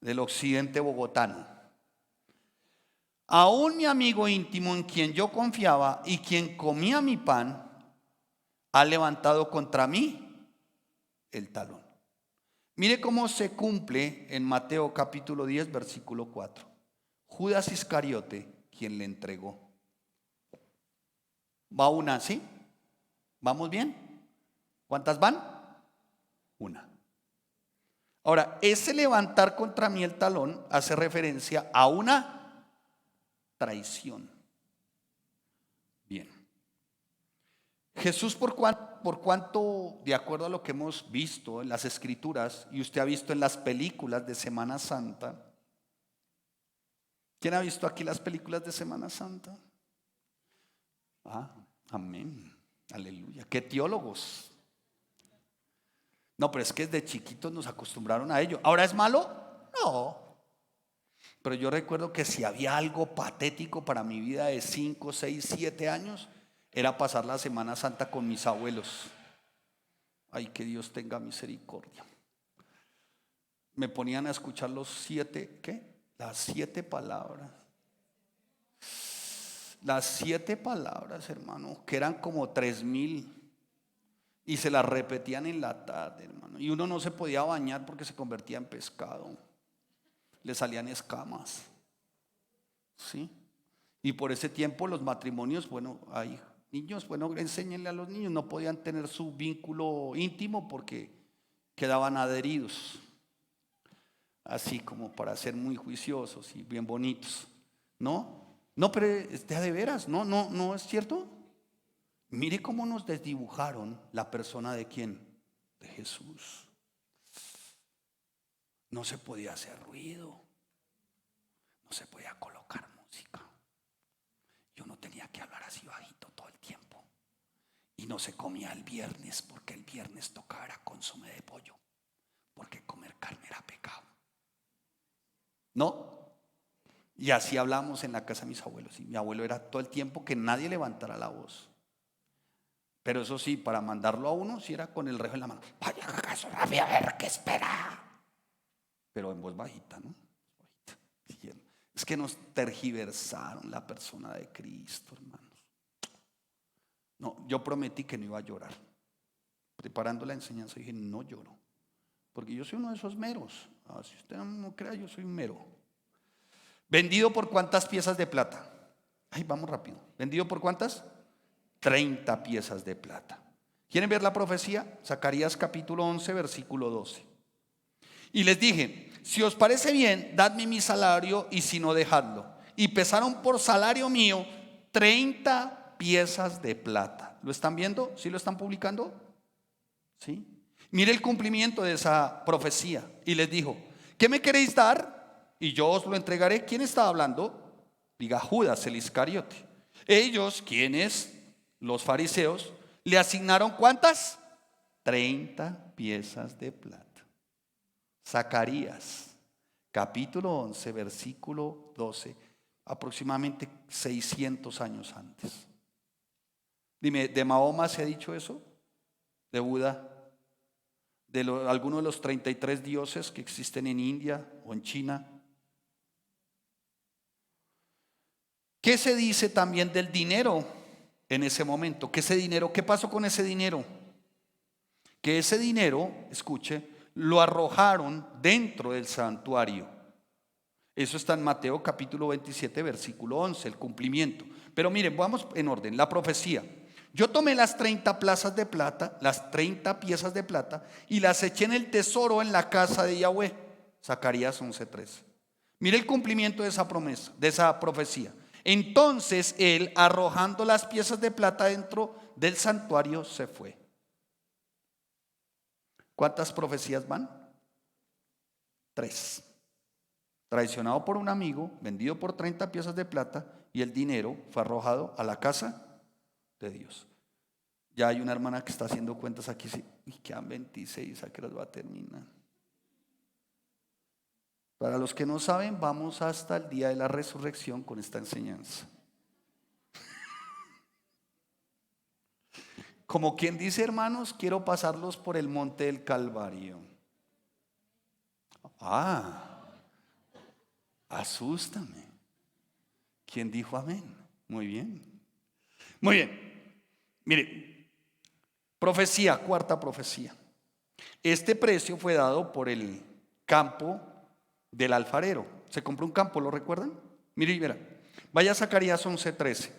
del occidente bogotano. Aún mi amigo íntimo en quien yo confiaba y quien comía mi pan, ha levantado contra mí el talón. Mire cómo se cumple en Mateo capítulo 10, versículo 4. Judas Iscariote, quien le entregó. Va una, ¿sí? ¿Vamos bien? ¿Cuántas van? Una. Ahora, ese levantar contra mí el talón hace referencia a una traición. Bien. Jesús, por cuanto, de acuerdo a lo que hemos visto en las escrituras y usted ha visto en las películas de Semana Santa. ¿Quién ha visto aquí las películas de Semana Santa? Amén, aleluya. ¿Qué teólogos? No, pero es que desde chiquitos nos acostumbraron a ello. ¿Ahora es malo? No. Pero yo recuerdo que si había algo patético para mi vida de 5, 6, 7 años, era pasar la Semana Santa con mis abuelos. Ay, que Dios tenga misericordia. Me ponían a escuchar los 7, ¿qué? Las 7 palabras. Las 7 palabras, hermano, que eran como 3000. Y se las repetían en la tarde, hermano. Y uno no se podía bañar porque se convertía en pescado. Le salían escamas. ¿Sí? Y por ese tiempo los matrimonios, bueno, hay niños, bueno, enséñenle a los niños, no podían tener su vínculo íntimo porque quedaban adheridos. Así como para ser muy juiciosos y bien bonitos. ¿No? No, pero es de veras, no es cierto. Mire cómo nos desdibujaron la persona de quién, de Jesús. No se podía hacer ruido, no se podía colocar música. Yo no tenía que hablar así bajito todo el tiempo. Y no se comía el viernes, porque el viernes tocaba era consomé de pollo, porque comer carne era pecado. ¿No? Y así hablamos en la casa de mis abuelos. Y mi abuelo era todo el tiempo que nadie levantara la voz. Pero eso sí, para mandarlo a uno, si era con el rejo en la mano. Vaya, acaso rabia, a ver qué espera. Pero en voz bajita, ¿no? Es que nos tergiversaron la persona de Cristo, hermanos. No, yo prometí que no iba a llorar. Preparando la enseñanza dije, no lloro. Porque yo soy uno de esos meros. Si usted no crea, yo soy un mero. ¿Vendido por cuántas piezas de plata? Ay, vamos rápido. ¿Vendido por cuántas? 30 piezas de plata. ¿Quieren ver la profecía? Zacarías capítulo 11, versículo 12. Y les dije, si os parece bien, dadme mi salario, y si no, dejadlo. Y pesaron por salario mío 30 piezas de plata. ¿Lo están viendo? ¿Sí lo están publicando? ¿Sí? Mire el cumplimiento de esa profecía. Y les dijo, ¿qué me queréis dar? Y yo os lo entregaré. ¿Quién está hablando? Diga, Judas el Iscariote. Ellos, ¿quiénes? Los fariseos, le asignaron ¿cuántas? 30 piezas de plata. Zacarías, capítulo 11, versículo 12, aproximadamente 600 años antes. Dime, ¿de Mahoma se ha dicho eso? ¿De Buda? ¿De alguno de los 33 dioses que existen en India o en China? ¿Qué se dice también del dinero en ese momento? ¿Qué ese dinero? ¿Qué pasó con ese dinero? Que ese dinero, escuche, lo arrojaron dentro del santuario. Eso está en Mateo capítulo 27, versículo 11, el cumplimiento. Pero miren, vamos en orden, la profecía. Yo tomé las 30 plazas de plata, las 30 piezas de plata, y las eché en el tesoro en la casa de Yahweh. Zacarías 11:13. Mire el cumplimiento de esa promesa, de esa profecía. Entonces él, arrojando las piezas de plata dentro del santuario, se fue. ¿Cuántas profecías van? 3. Traicionado por un amigo, vendido por 30 piezas de plata, y el dinero fue arrojado a la casa de Dios. Ya hay una hermana que está haciendo cuentas aquí, y quedan 26, ¿a qué las va a terminar? Para los que no saben, vamos hasta el día de la resurrección con esta enseñanza. Como quien dice, hermanos, quiero pasarlos por el monte del Calvario. Asústame. ¿Quién dijo amén? Muy bien. Muy bien. Mire, profecía, cuarta profecía. Este precio fue dado por el campo del alfarero. Se compró un campo, ¿lo recuerdan? Mire y verá. Vaya a Zacarías 11:13.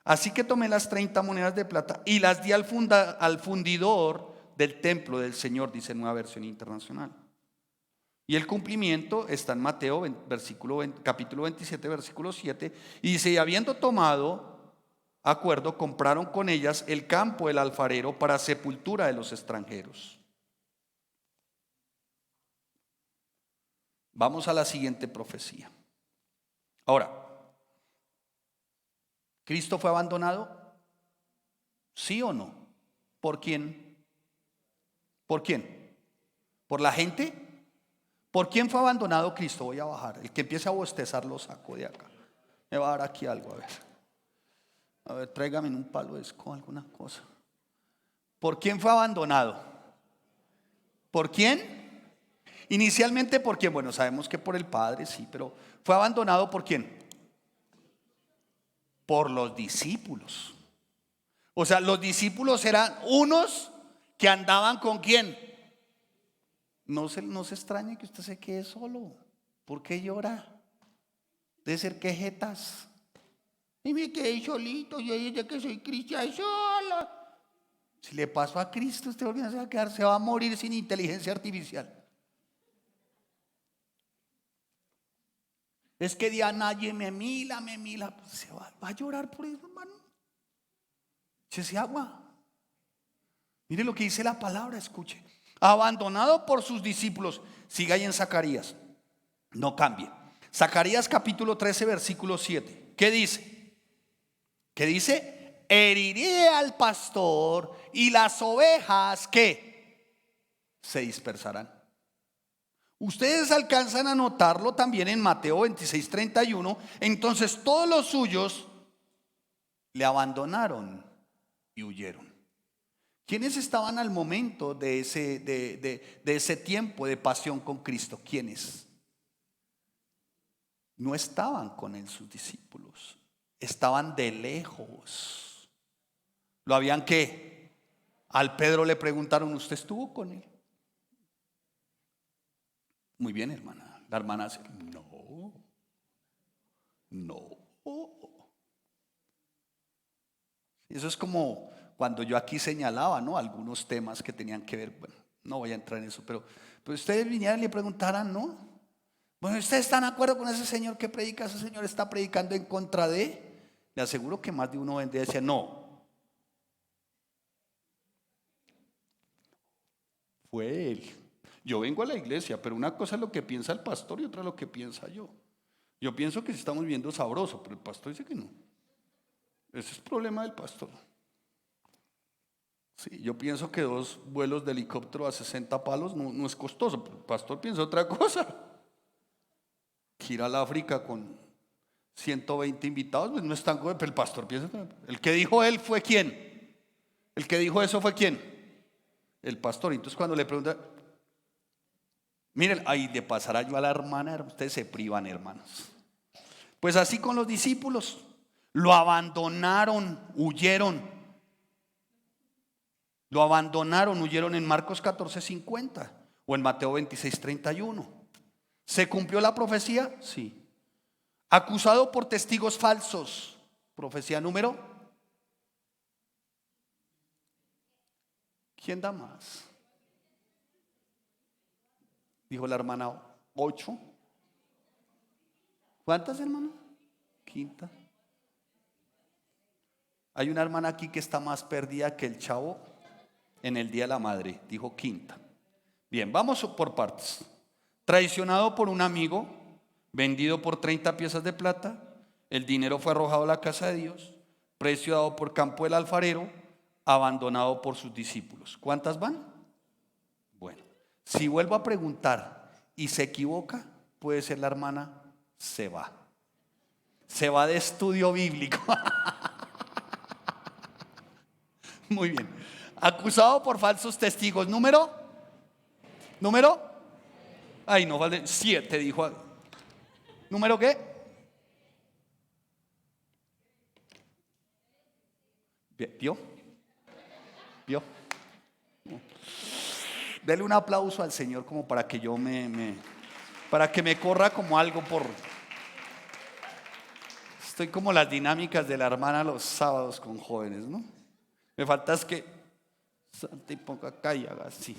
Así que tomé las 30 monedas de plata y las di al fundidor del templo del Señor, dice Nueva Versión Internacional. Y el cumplimiento está en Mateo capítulo 27, versículo 7. Y dice, y habiendo tomado acuerdo, compraron con ellas el campo del alfarero para sepultura de los extranjeros. Vamos a la siguiente profecía. Ahora, ¿Cristo fue abandonado? ¿Sí o no? ¿Por quién? ¿Por quién? ¿Por la gente? ¿Por quién fue abandonado Cristo? Voy a bajar. El que empiece a bostezar lo saco de acá. Me va a dar aquí algo, a ver. A ver, tráigame en un palo de escoba alguna cosa. ¿Por quién fue abandonado? ¿Por quién? Inicialmente, ¿por quién? Bueno, sabemos que por el Padre, sí, pero ¿fue abandonado por quién? Por los discípulos. O sea, los discípulos eran unos que andaban con ¿quién? No se extrañe que usted se quede solo. ¿Por qué llora? Debe ser quejetas. Y me quedé solito, yo desde que soy cristiano solo. Si le pasó a Cristo, usted se va a quedar, se va a morir sin inteligencia artificial. Es que Diana me mila, pues se va a llorar por eso, hermano. Échese agua. Mire lo que dice la palabra, escuche. Abandonado por sus discípulos. Siga ahí en Zacarías. No cambie. Zacarías capítulo 13, versículo 7. ¿Qué dice? ¿Qué dice? Heriré al pastor y las ovejas ¿qué? Se dispersarán. Ustedes alcanzan a notarlo también en Mateo 26, 31. Entonces todos los suyos le abandonaron y huyeron. ¿Quiénes estaban al momento de ese tiempo de pasión con Cristo? ¿Quiénes? No estaban con él sus discípulos, estaban de lejos. ¿Lo habían qué? Al Pedro le preguntaron, ¿usted estuvo con él? Muy bien, hermana. La hermana dice, no. Eso es como cuando yo aquí señalaba, ¿no? Algunos temas que tenían que ver, bueno, no voy a entrar en eso, pero ustedes vinieran y le preguntaran, ¿no? Bueno, ¿ustedes están de acuerdo con ese señor que predica? Ese señor está predicando en contra de. Le aseguro que más de uno vendría y decía, no. Fue él. Yo vengo a la iglesia, pero una cosa es lo que piensa el pastor y otra es lo que piensa yo. Yo pienso que estamos viendo sabroso, pero el pastor dice que no. Ese es el problema del pastor. Sí, yo pienso que 2 vuelos de helicóptero a 60 palos no es costoso, pero el pastor piensa otra cosa. Ir al África con 120 invitados, pues no es tan bueno, pero el pastor piensa. El que dijo él fue ¿quién? El que dijo eso fue ¿quién? El pastor. Entonces cuando le pregunta, miren, ahí le pasará yo a la hermana, ustedes se privan, hermanos. Pues así con los discípulos, lo abandonaron, huyeron. Lo abandonaron, huyeron en Marcos 14:50 o en Mateo 26:31. ¿Se cumplió la profecía? Sí. Acusado por testigos falsos. Profecía número. ¿Quién da más? Dijo la hermana 8. ¿Cuántas, hermano? Quinta. Hay una hermana aquí que está más perdida que el chavo en el Día de la Madre. Dijo quinta. Bien, vamos por partes. Traicionado por un amigo, vendido por 30 piezas de plata, el dinero fue arrojado a la casa de Dios, precio dado por campo del alfarero, abandonado por sus discípulos. ¿Cuántas van? Bueno, si vuelvo a preguntar y se equivoca, puede ser la hermana, se va. Se va de estudio bíblico. Muy bien. Acusado por falsos testigos. ¿Número? Ay, no vale. 7 dijo. ¿Número qué? ¿Vio? Dele un aplauso al Señor como para que yo para que me corra como algo por. Estoy como las dinámicas de la hermana los sábados con jóvenes, ¿no? Me falta es que salte y ponga acá y haga así.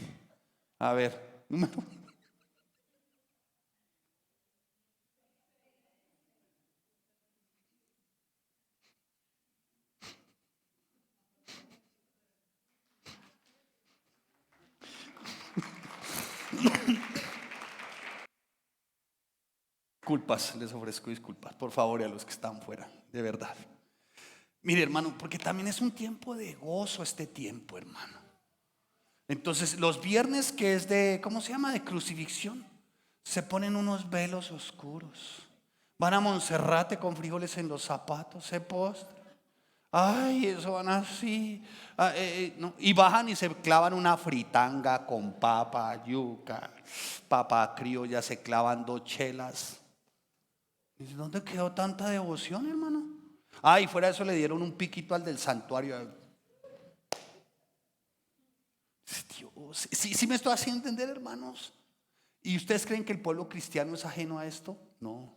A ver, número. Disculpas, les ofrezco disculpas, por favor, a los que están fuera, de verdad. Mire, hermano, porque también es un tiempo de gozo este tiempo, hermano. Entonces, los viernes que es de, ¿cómo se llama? De crucifixión, se ponen unos velos oscuros. Van a Monserrate con frijoles en los zapatos, se postran. Ay, eso van así. No. Y bajan y se clavan una fritanga con papa, yuca, papa criolla, se clavan 2 chelas. ¿Y dónde quedó tanta devoción, hermano? Y fuera de eso le dieron un piquito al del santuario. Dios. ¿Sí me estoy haciendo entender, hermanos? ¿Y ustedes creen que el pueblo cristiano es ajeno a esto? No.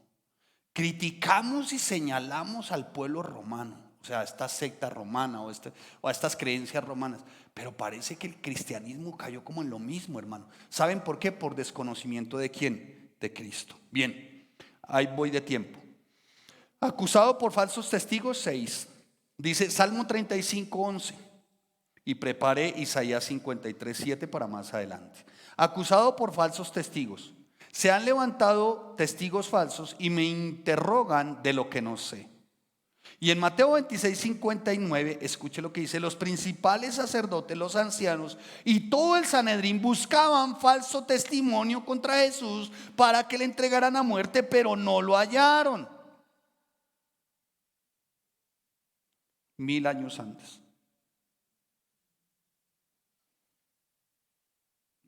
Criticamos y señalamos al pueblo romano, o sea, a esta secta romana o a estas creencias romanas, pero parece que el cristianismo cayó como en lo mismo, hermano. ¿Saben por qué? Por desconocimiento de quién, de Cristo. Bien, ahí voy de tiempo. Acusado por falsos testigos, 6. Dice Salmo 35:11. Y preparé Isaías 53:7 para más adelante. Acusado por falsos testigos. Se han levantado testigos falsos y me interrogan de lo que no sé. Y en Mateo 26:59, escuche lo que dice: los principales sacerdotes, los ancianos y todo el Sanedrín buscaban falso testimonio contra Jesús para que le entregaran a muerte, pero no lo hallaron. 1000 años antes.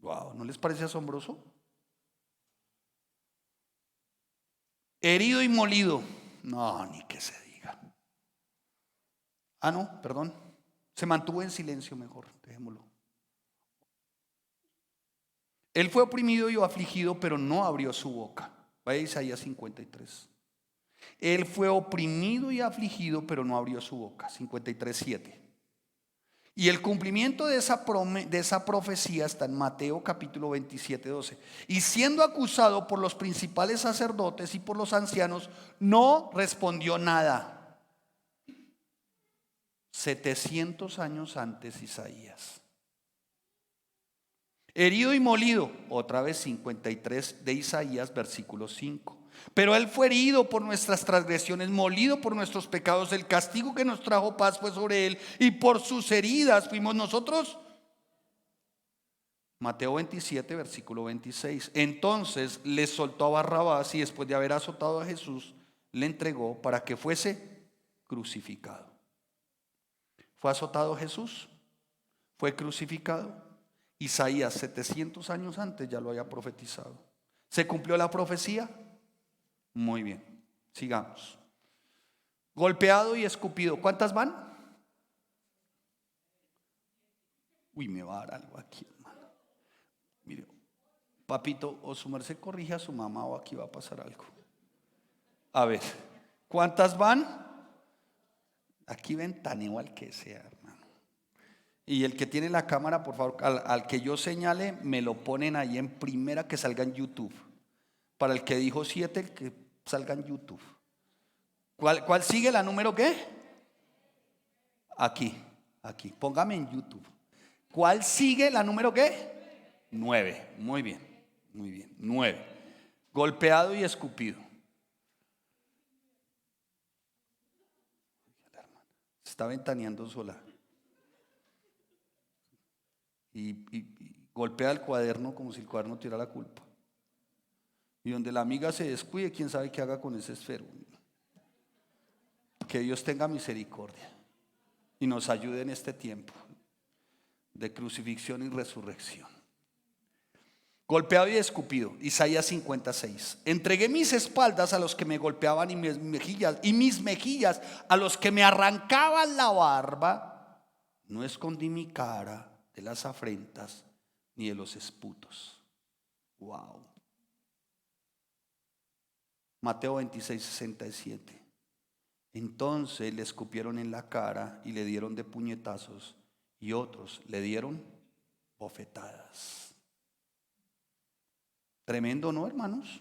Wow, ¿no les parece asombroso? Herido y molido. No, ni que se diga. Ah, no, perdón. Se mantuvo en silencio mejor, dejémoslo. Él fue oprimido y afligido, pero no abrió su boca. Vaya a Isaías 53. Él fue oprimido y afligido, pero no abrió su boca. 53:7. Y el cumplimiento de esa profecía está en Mateo capítulo 27:12. Y siendo acusado por los principales sacerdotes y por los ancianos, no respondió nada. 700 años antes Isaías. Herido y molido, otra vez 53 de Isaías, versículo 5. Pero él fue herido por nuestras transgresiones, molido por nuestros pecados. El castigo que nos trajo paz fue sobre él, y por sus heridas fuimos nosotros. Mateo 27, versículo 26. Entonces le soltó a Barrabás y después de haber azotado a Jesús, le entregó para que fuese crucificado. ¿Fue azotado Jesús? ¿Fue crucificado? Isaías 700 años antes ya lo había profetizado. ¿Se cumplió la profecía? Muy bien, sigamos. Golpeado y escupido. ¿Cuántas van? Uy, me va a dar algo aquí, hermano. Mire, papito, o su merced corrige a su mamá o aquí va a pasar algo. A ver, ¿cuántas van? Aquí ventaneo al que sea, hermano. Y el que tiene la cámara, por favor, al que yo señale, me lo ponen ahí en primera, que salga en YouTube. Para el que dijo 7, el que salga en YouTube. ¿Cuál sigue? ¿La número qué? Aquí. Póngame en YouTube. ¿Cuál sigue? ¿La número qué? 9. Muy bien. 9. Golpeado y escupido. Se está ventaneando sola. Y golpea el cuaderno como si el cuaderno tuviera la culpa. Y donde la amiga se descuide, quién sabe qué haga con ese esfero. Que Dios tenga misericordia y nos ayude en este tiempo de crucifixión y resurrección. Golpeado y escupido. Isaías 56. Entregué mis espaldas a los que me golpeaban y mis mejillas a los que me arrancaban la barba. No escondí mi cara de las afrentas ni de los esputos. Wow. Mateo 26:67. Entonces le escupieron en la cara y le dieron de puñetazos, y otros le dieron bofetadas. Tremendo, ¿no, hermanos?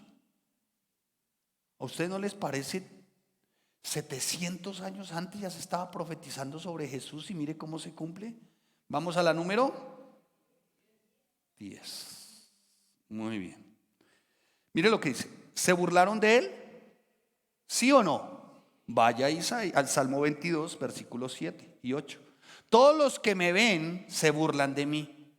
¿A ustedes no les parece? 700 años antes ya se estaba profetizando sobre Jesús y mire cómo se cumple. Vamos a la número 10. Muy bien. Mire lo que dice. ¿Se burlaron de él? ¿Sí o no? Vaya al Salmo 22, versículos 7 y 8. Todos los que me ven se burlan de mí.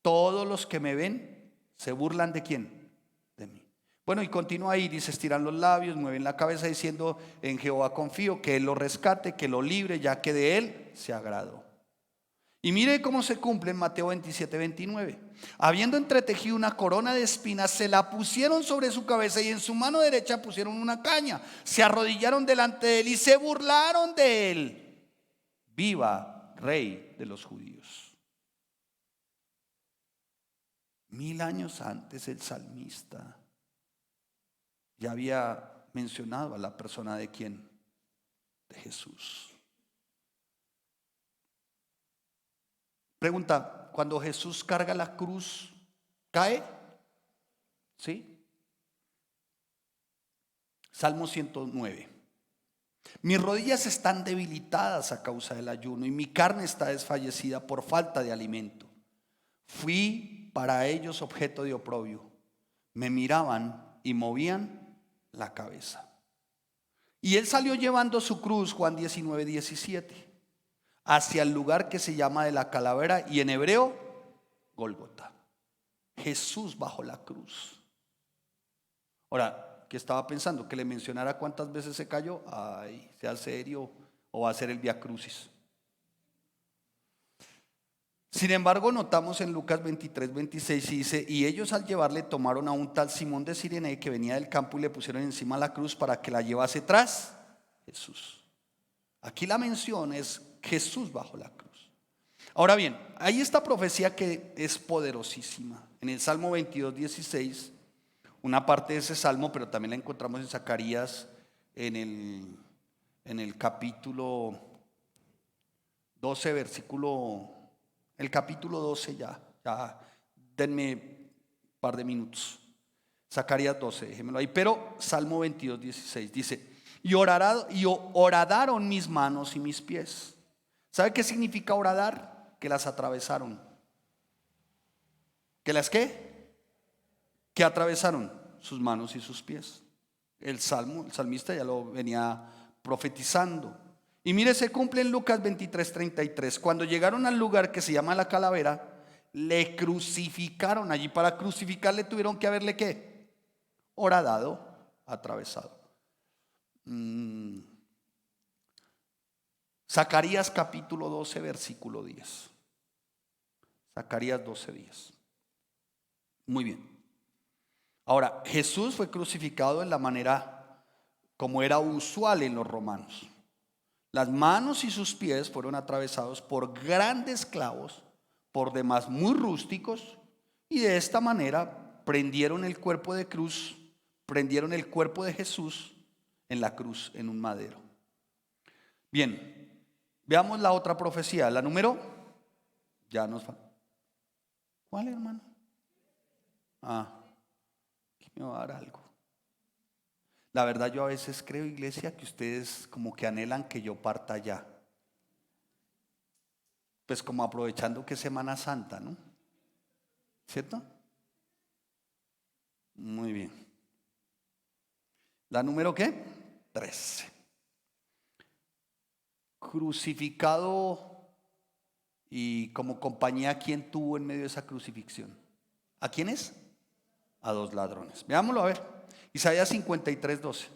Todos los que me ven se burlan de quién? De mí. Bueno, y continúa ahí, dice: estiran los labios, mueven la cabeza diciendo: en Jehová confío, que él lo rescate, que lo libre, ya que de él se agradó. Y mire cómo se cumple en Mateo 27:29. Habiendo entretejido una corona de espinas, se la pusieron sobre su cabeza y en su mano derecha pusieron una caña. Se arrodillaron delante de él y se burlaron de él. Viva Rey de los judíos. 1000 años antes el salmista ya había mencionado a la persona de quién, de Jesús. Pregunta, cuando Jesús carga la cruz, ¿cae? ¿Sí? Salmo 109. Mis rodillas están debilitadas a causa del ayuno y mi carne está desfallecida por falta de alimento. Fui para ellos objeto de oprobio. Me miraban y movían la cabeza. Y él salió llevando su cruz, Juan 19:17, hacia el lugar que se llama de la calavera y en hebreo, Gólgota. Jesús bajo la cruz. Ahora, ¿qué estaba pensando? Que le mencionara cuántas veces se cayó. Ay, sea serio, o va a ser el Vía Crucis. Sin embargo, notamos en Lucas 23:26 y dice: y ellos al llevarle tomaron a un tal Simón de Cirene que venía del campo y le pusieron encima la cruz para que la llevase tras Jesús. Aquí la mención es Jesús bajo la cruz. Ahora bien, hay esta profecía que es poderosísima. En el Salmo 22:16, una parte de ese salmo, pero también la encontramos en Zacarías en el capítulo 12, el capítulo 12 ya denme un par de minutos. Zacarías 12, déjenmelo ahí. Pero Salmo 22:16 dice: y horadaron mis manos y mis pies. ¿Sabe qué significa horadar? Que las atravesaron. ¿Que las qué? Que atravesaron sus manos y sus pies. El salmista ya lo venía profetizando. Y mire, se cumple en Lucas 23:33. Cuando llegaron al lugar que se llama la calavera, le crucificaron. Allí para crucificarle tuvieron que haberle ¿qué? Horadado, atravesado. Zacarías capítulo 12, versículo 10. Zacarías 12:10. Muy bien. Ahora, Jesús fue crucificado en la manera como era usual en los romanos. Las manos y sus pies fueron atravesados por grandes clavos, por demás muy rústicos, y de esta manera prendieron el cuerpo de Jesús en la cruz, en un madero. Bien, veamos la otra profecía, la número, ya nos va. ¿Cuál, hermano? Aquí me va a dar algo. La verdad, yo a veces creo, iglesia, que ustedes como que anhelan que yo parta ya. Pues como aprovechando que es Semana Santa, ¿no? ¿Cierto? Muy bien. ¿La número qué? 13. Crucificado y como compañía, ¿quién tuvo en medio de esa crucifixión? ¿A quiénes? A 2 ladrones. Veámoslo a ver. Isaías 53:12.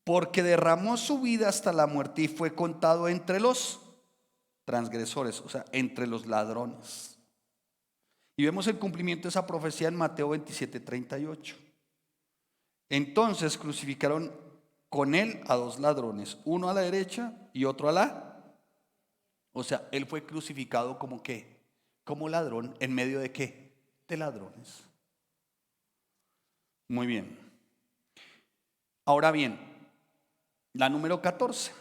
Porque derramó su vida hasta la muerte y fue contado entre los transgresores, o sea, entre los ladrones. Y vemos el cumplimiento de esa profecía en Mateo 27:38. Entonces crucificaron con él a 2 ladrones, uno a la derecha y otro a la. O sea, él fue crucificado como qué, como ladrón, en medio de qué, de ladrones. Muy bien. Ahora bien, la número 14.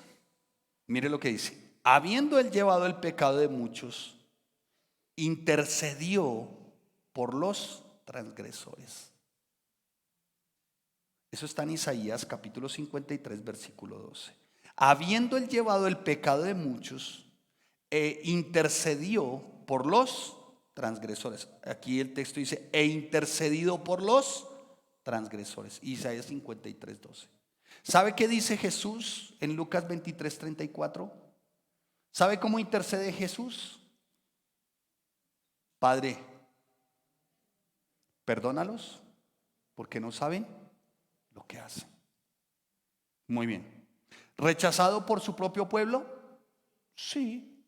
Mire lo que dice: habiendo él llevado el pecado de muchos, intercedió por los transgresores. Eso está en Isaías capítulo 53, versículo 12. Habiendo él llevado el pecado de muchos, intercedió por los transgresores. Aquí el texto dice: e intercedido por los transgresores. Isaías 53, 12. ¿Sabe qué dice Jesús en Lucas 23:34? ¿Sabe cómo intercede Jesús? Padre, perdónalos porque no saben lo que hacen. Muy bien. ¿Rechazado por su propio pueblo? Sí.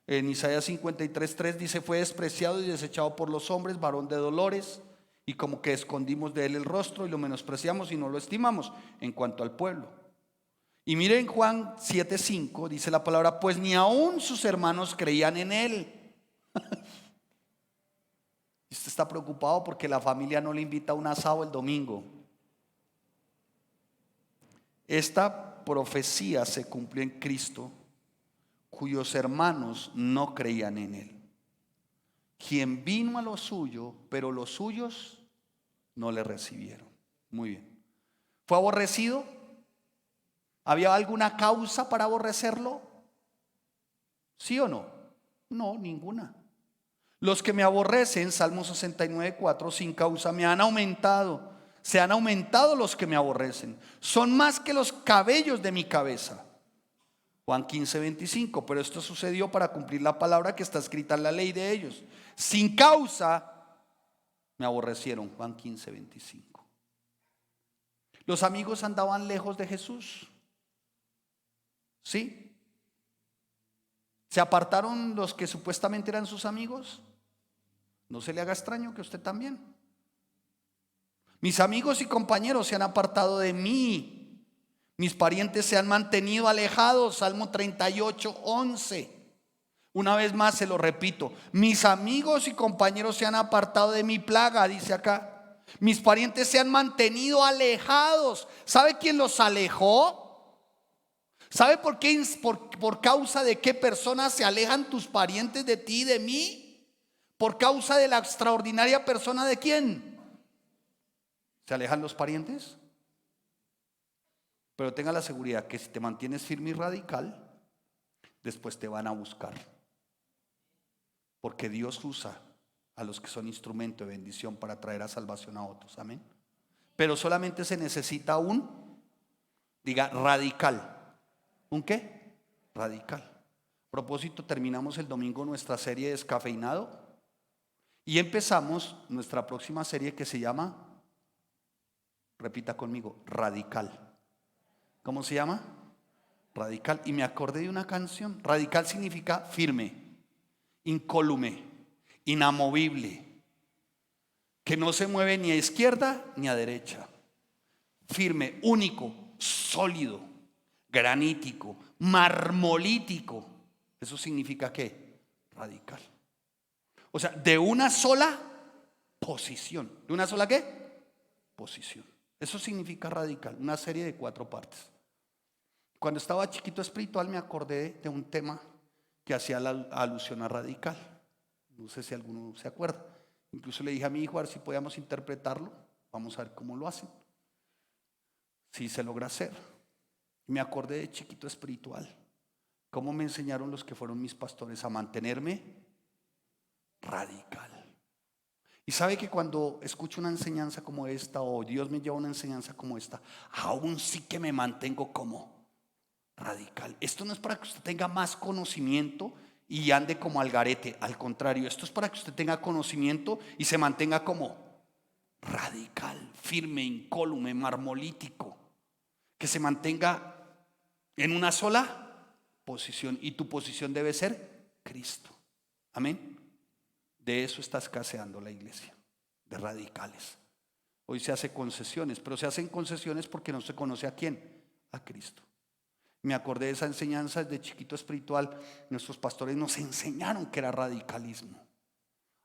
En Isaías 53:3 dice: fue despreciado y desechado por los hombres, varón de dolores, y como que escondimos de él el rostro y lo menospreciamos y no lo estimamos en cuanto al pueblo. Y miren Juan 7:5, dice la palabra: pues ni aún sus hermanos creían en él. Usted está preocupado porque la familia no le invita a un asado el domingo. Esta profecía se cumplió en Cristo, cuyos hermanos no creían en Él, quien vino a lo suyo, pero los suyos no le recibieron. Muy bien. ¿Fue aborrecido? ¿Había alguna causa para aborrecerlo? ¿Sí o no? No, ninguna. Los que me aborrecen, Salmo 69:4, sin causa me han aumentado. Se han aumentado los que me aborrecen. Son más que los cabellos de mi cabeza. Juan 15:25. Pero esto sucedió para cumplir la palabra que está escrita en la ley de ellos. Sin causa me aborrecieron. Juan 15:25. Los amigos andaban lejos de Jesús. ¿Sí? ¿Se apartaron los que supuestamente eran sus amigos? No se le haga extraño que usted también. Mis amigos y compañeros se han apartado de mí. Mis parientes se han mantenido alejados. Salmo 38:11. Una vez más se lo repito. Mis amigos y compañeros se han apartado de mi plaga, dice acá. Mis parientes se han mantenido alejados. ¿Sabe quién los alejó? ¿Sabe por qué? Por causa de qué personas se alejan tus parientes de ti y de mí. ¿Por causa de la extraordinaria persona de quién? ¿Se alejan los parientes? Pero tenga la seguridad que si te mantienes firme y radical, después te van a buscar. Porque Dios usa a los que son instrumento de bendición para traer a salvación a otros. Amén. Pero solamente se necesita diga, radical. ¿Un qué? Radical. A propósito, terminamos el domingo nuestra serie de Descafeinado y empezamos nuestra próxima serie que se llama, repita conmigo, Radical. ¿Cómo se llama? Radical. Y me acordé de una canción. Radical significa firme, incólume, inamovible, que no se mueve ni a izquierda ni a derecha. Firme, único, sólido, granítico, marmolítico. ¿Eso significa qué? Radical. O sea, de una sola posición. ¿De una sola qué? Posición. Eso significa radical. Una serie de 4 partes. Cuando estaba chiquito espiritual me acordé de un tema que hacía la alusión a radical. No sé si alguno se acuerda. Incluso le dije a mi hijo a ver si podíamos interpretarlo. Vamos a ver cómo lo hacen. Si se logra hacer. Me acordé de chiquito espiritual. Cómo me enseñaron los que fueron mis pastores a mantenerme radical. Y sabe que cuando escucho una enseñanza como esta, o Dios me lleva una enseñanza como esta, aún sí que me mantengo como radical. Esto no es para que usted tenga más conocimiento y ande como al garete. Al contrario, esto es para que usted tenga conocimiento y se mantenga como radical, firme, incólume, marmolítico. Que se mantenga en una sola posición. Y tu posición debe ser Cristo. Amén. De eso está escaseando la iglesia, de radicales. Hoy se hace concesiones, pero se hacen concesiones porque no se conoce a quién, a Cristo. Me acordé de esa enseñanza desde chiquito espiritual. Nuestros pastores nos enseñaron que era radicalismo.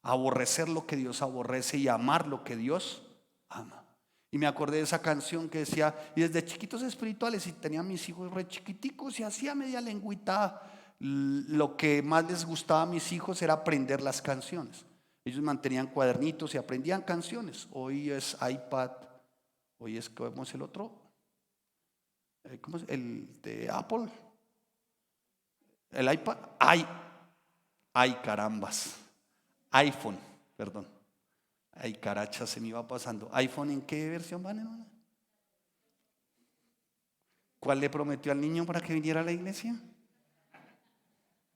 Aborrecer lo que Dios aborrece y amar lo que Dios ama. Y me acordé de esa canción que decía, y desde chiquitos espirituales, y tenía a mis hijos re chiquiticos y hacía media lengüita. Lo que más les gustaba a mis hijos era aprender las canciones. Ellos mantenían cuadernitos y aprendían canciones. Hoy es iPad, hoy es, ¿cómo es el otro? ¿Cómo es? El de Apple. El iPad. Ay, carambas. iPhone, perdón. Ay, caracha, se me iba pasando. ¿iPhone en qué versión van, hermano? ¿Cuál le prometió al niño para que viniera a la iglesia?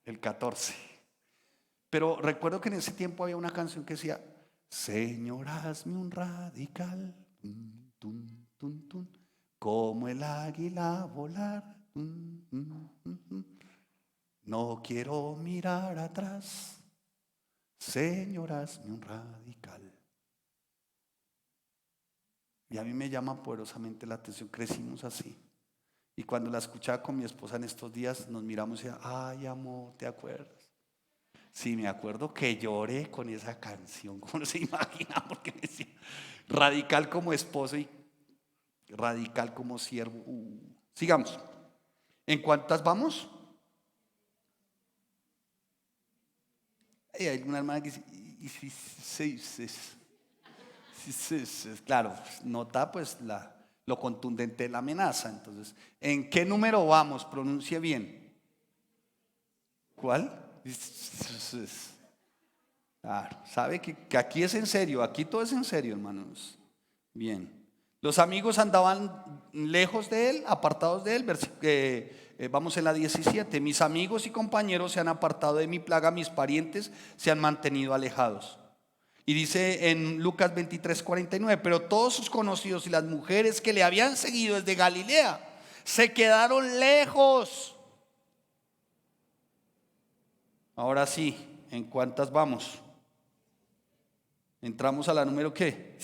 El 14. Pero recuerdo que en ese tiempo había una canción que decía, Señor, hazme un radical, tun, tun, tun, como el águila volar. No quiero mirar atrás, Señor, hazme un radical. Y a mí me llama poderosamente la atención, crecimos así. Y cuando la escuchaba con mi esposa en estos días, nos miramos y decía, ay amor, ¿te acuerdas? Sí, me acuerdo que lloré con esa canción, ¿cómo se imagina? Porque me decía, radical como esposo y radical como siervo. Sigamos. ¿En cuántas vamos? Hay alguna hermana que dice, claro, nota pues lo contundente de la amenaza. Entonces, ¿en qué número vamos? Pronuncie bien. ¿Cuál? Claro, sabe que aquí es en serio, aquí todo es en serio, hermanos. Bien. Los amigos andaban lejos de él, apartados de él. Vamos en la 17. Mis amigos y compañeros se han apartado de mi plaga, mis parientes se han mantenido alejados. Y dice en Lucas 23:49, pero todos sus conocidos y las mujeres que le habían seguido desde Galilea se quedaron lejos. Ahora sí, ¿en cuántas vamos? Entramos a la número ¿qué?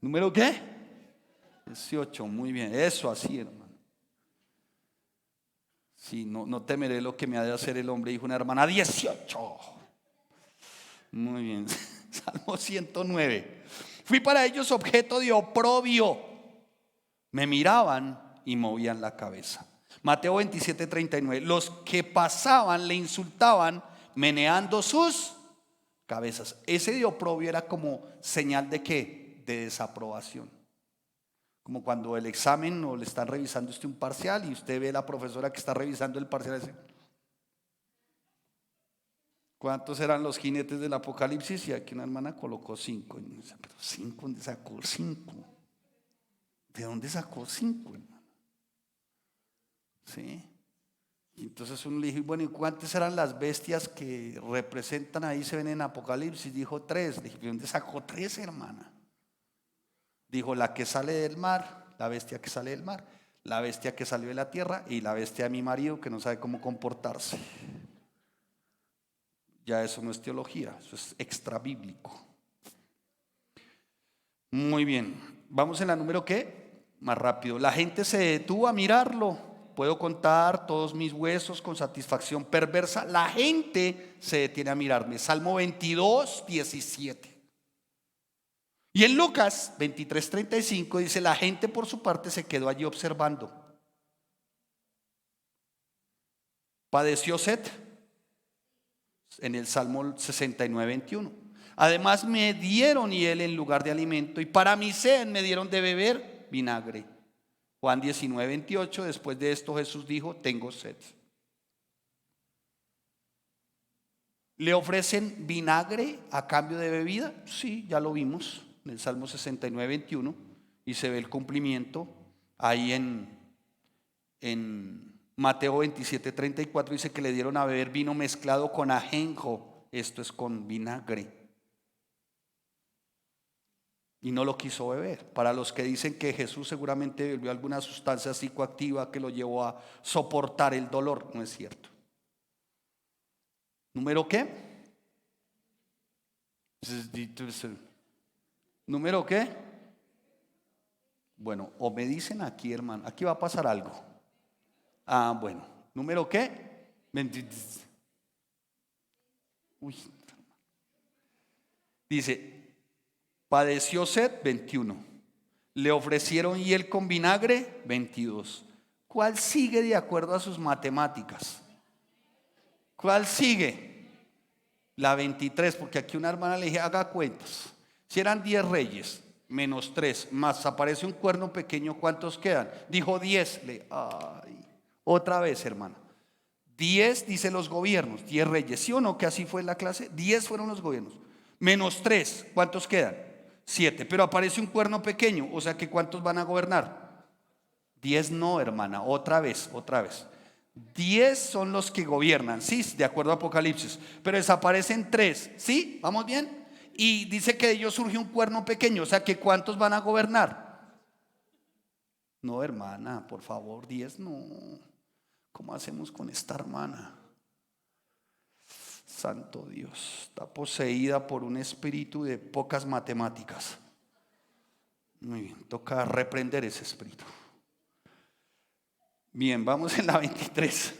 ¿Número qué? 18, muy bien, eso así, hermano. Sí, no temeré lo que me ha de hacer el hombre, dijo una hermana. 18. Muy bien. Salmo 109. Fui para ellos objeto de oprobio. Me miraban y movían la cabeza. Mateo 27:39. Los que pasaban le insultaban meneando sus cabezas. Ese de oprobio era como señal de ¿qué? De desaprobación. Como cuando el examen o le están revisando usted un parcial y usted ve a la profesora que está revisando el parcial y dice, ¿cuántos eran los jinetes del Apocalipsis? Y aquí una hermana colocó 5. Y dice, pero 5, ¿dónde sacó 5? ¿De dónde sacó 5, hermano? ¿Sí? Y entonces uno le dijo, bueno, ¿y cuántas eran las bestias que representan ahí, se ven en Apocalipsis? Dijo 3. Le dije, ¿de dónde sacó 3, hermana? Dijo, la que sale del mar, la bestia que sale del mar, la bestia que salió de la tierra y la bestia de mi marido que no sabe cómo comportarse. Ya eso no es teología, eso es extra bíblico. Muy bien, vamos en la número ¿qué? Más rápido. La gente se detuvo a mirarlo. Puedo contar todos mis huesos con satisfacción perversa. La gente se detiene a mirarme. Salmo 22:17. Y en Lucas 23:35 dice, la gente por su parte se quedó allí observando. Padeció sed en el Salmo 69:21. Además me dieron hiel en lugar de alimento y para mi sed me dieron de beber vinagre. Juan 19:28. Después de esto Jesús dijo, tengo sed. ¿Le ofrecen vinagre a cambio de bebida? Sí, ya lo vimos en el Salmo 69:21 y se ve el cumplimiento ahí en Mateo 27:34. Dice que le dieron a beber vino mezclado con ajenjo, esto es con vinagre, y no lo quiso beber. Para los que dicen que Jesús seguramente bebió alguna sustancia psicoactiva que lo llevó a soportar el dolor, no es cierto. ¿Número qué? ¿Número qué? Bueno, o me dicen aquí, hermano, aquí va a pasar algo. Bueno, ¿número qué? Uy. Dice, padeció sed, 21. Le ofrecieron hiel con vinagre, 22. ¿Cuál sigue de acuerdo a sus matemáticas? ¿Cuál sigue? La 23, porque aquí una hermana le dije, haga cuentas. Si eran 10 reyes, menos 3, más aparece un cuerno pequeño, ¿cuántos quedan? Dijo 10. Otra vez, hermana. 10 dice los gobiernos, 10 reyes. ¿Sí o no que así fue en la clase? 10 fueron los gobiernos. Menos 3, ¿cuántos quedan? 7. Pero aparece un cuerno pequeño, o sea que ¿cuántos van a gobernar? 10 no, hermana, otra vez. 10 son los que gobiernan, sí, de acuerdo a Apocalipsis, pero desaparecen 3, ¿sí? ¿Vamos bien? Y dice que de ellos surge un cuerno pequeño, o sea que ¿cuántos van a gobernar? No, hermana, por favor, 10 no. ¿Cómo hacemos con esta hermana? Santo Dios, está poseída por un espíritu de pocas matemáticas. Muy bien, toca reprender ese espíritu. Bien, vamos en la 23.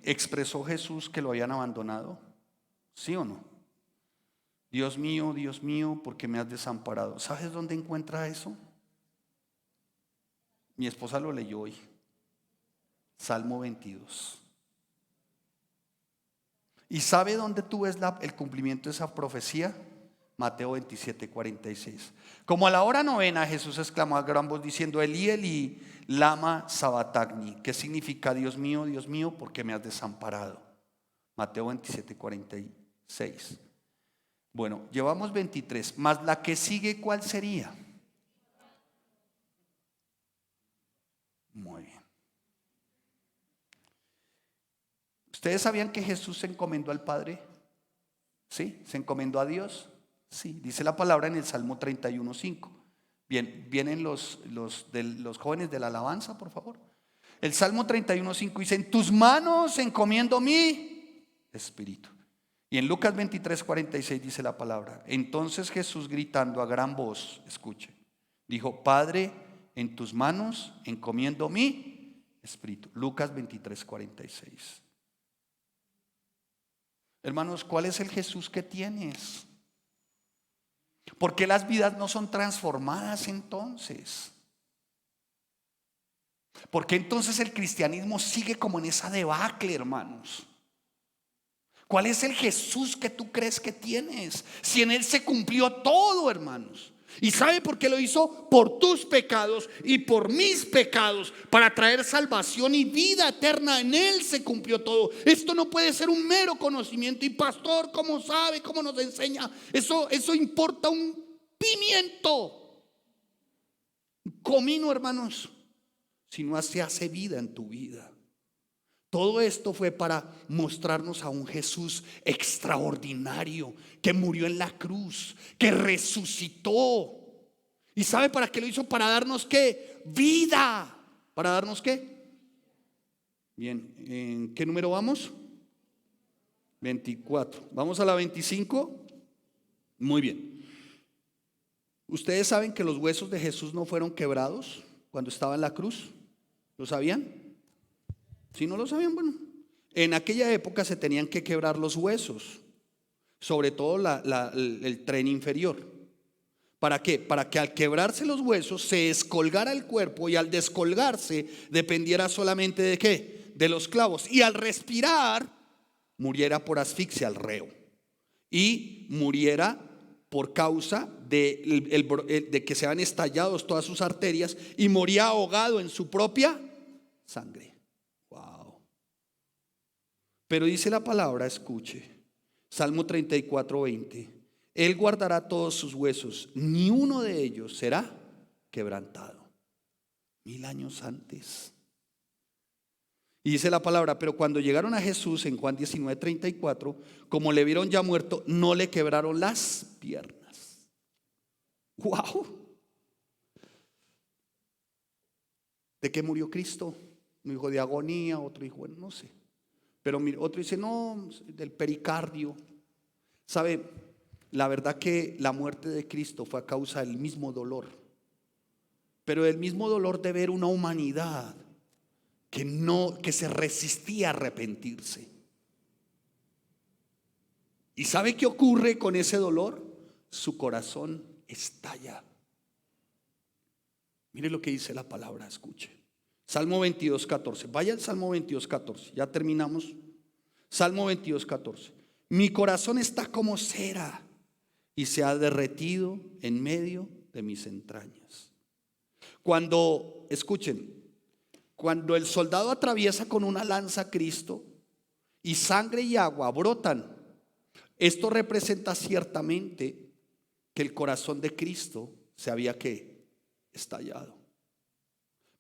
¿expresó Jesús que lo habían abandonado? ¿Sí o no? Dios mío, ¿por qué me has desamparado? ¿Sabes dónde encuentra eso? Mi esposa lo leyó hoy. Salmo 22. ¿Y sabe dónde tú ves el cumplimiento de esa profecía? Mateo 27:46. Como a la hora novena, Jesús exclamó a gran voz diciendo: Elí, Elí, lama sabactani. ¿Qué significa Dios mío, por qué me has desamparado? Mateo 27:46. Bueno, llevamos 23, más la que sigue, ¿cuál sería? Muy bien. ¿Ustedes sabían que Jesús se encomendó al Padre? ¿Sí? ¿Se encomendó a Dios? Sí, dice la palabra en el Salmo 31:5. Bien, vienen los jóvenes de la alabanza, por favor. El Salmo 31:5 dice: en tus manos encomiendo mi espíritu. Y en Lucas 23:46 dice la palabra: entonces Jesús, gritando a gran voz, escuche, dijo: Padre, en tus manos encomiendo mi espíritu. Lucas 23:46. Hermanos, ¿cuál es el Jesús que tienes? ¿Por qué las vidas no son transformadas entonces? ¿Por qué entonces el cristianismo sigue como en esa debacle, hermanos? ¿Cuál es el Jesús que tú crees que tienes? Si en Él se cumplió todo, hermanos. ¿Y sabe por qué lo hizo? Por tus pecados y por mis pecados, para traer salvación y vida eterna. En Él se cumplió todo. Esto no puede ser un mero conocimiento. Y pastor, ¿cómo sabe? ¿Cómo nos enseña? Eso importa un pimiento, un comino, hermanos, si no se hace vida en tu vida. Todo esto fue para mostrarnos a un Jesús extraordinario, que murió en la cruz, que resucitó. ¿Y sabe para qué lo hizo? Para darnos ¿qué? Vida. ¿Para darnos qué? Bien, ¿en qué número vamos? 24. ¿Vamos a la 25? Muy bien. ¿Ustedes saben que los huesos de Jesús no fueron quebrados cuando estaba en la cruz? ¿Lo sabían? Si no lo sabían, bueno, en aquella época se tenían que quebrar los huesos, sobre todo el tren inferior. ¿Para qué? Para que al quebrarse los huesos se descolgara el cuerpo, y al descolgarse dependiera solamente ¿de qué? De los clavos. Y al respirar muriera por asfixia el reo, y muriera por causa de que se han estallado todas sus arterias, y moría ahogado en su propia sangre. Pero dice la palabra, escuche, Salmo 34:20: Él guardará todos sus huesos, ni uno de ellos será quebrantado. 1000 años antes. Y dice la palabra: pero cuando llegaron a Jesús en Juan 19:34, como le vieron ya muerto, no le quebraron las piernas. ¡Wow! ¿De qué murió Cristo? Un hijo de agonía, otro hijo, bueno, no sé. Pero otro dice, no, del pericardio. ¿Sabe? La verdad que la muerte de Cristo fue a causa del mismo dolor, pero del mismo dolor de ver una humanidad que se resistía a arrepentirse. ¿Y sabe qué ocurre con ese dolor? Su corazón estalla. Mire lo que dice la palabra, escuche. Salmo 22:14. Vaya al Salmo 22:14. Ya terminamos. Salmo 22:14. Mi corazón está como cera y se ha derretido en medio de mis entrañas. Escuchen, cuando el soldado atraviesa con una lanza a Cristo y sangre y agua brotan, esto representa ciertamente que el corazón de Cristo se había estallado.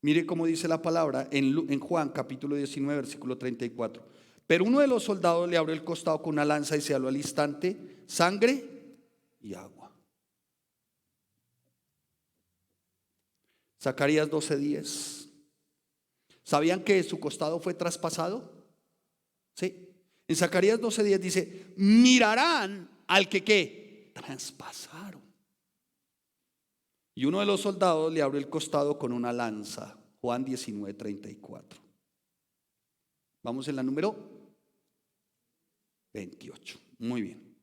Mire cómo dice la palabra en Juan capítulo 19 versículo 34. Pero uno de los soldados le abrió el costado con una lanza y se haló al instante sangre y agua. Zacarías 12:10. ¿Sabían que su costado fue traspasado? Sí. En Zacarías 12:10 dice: mirarán al que ¿qué? Traspasaron. Y uno de los soldados le abrió el costado con una lanza. Juan 19:34. Vamos en la número 28. Muy bien.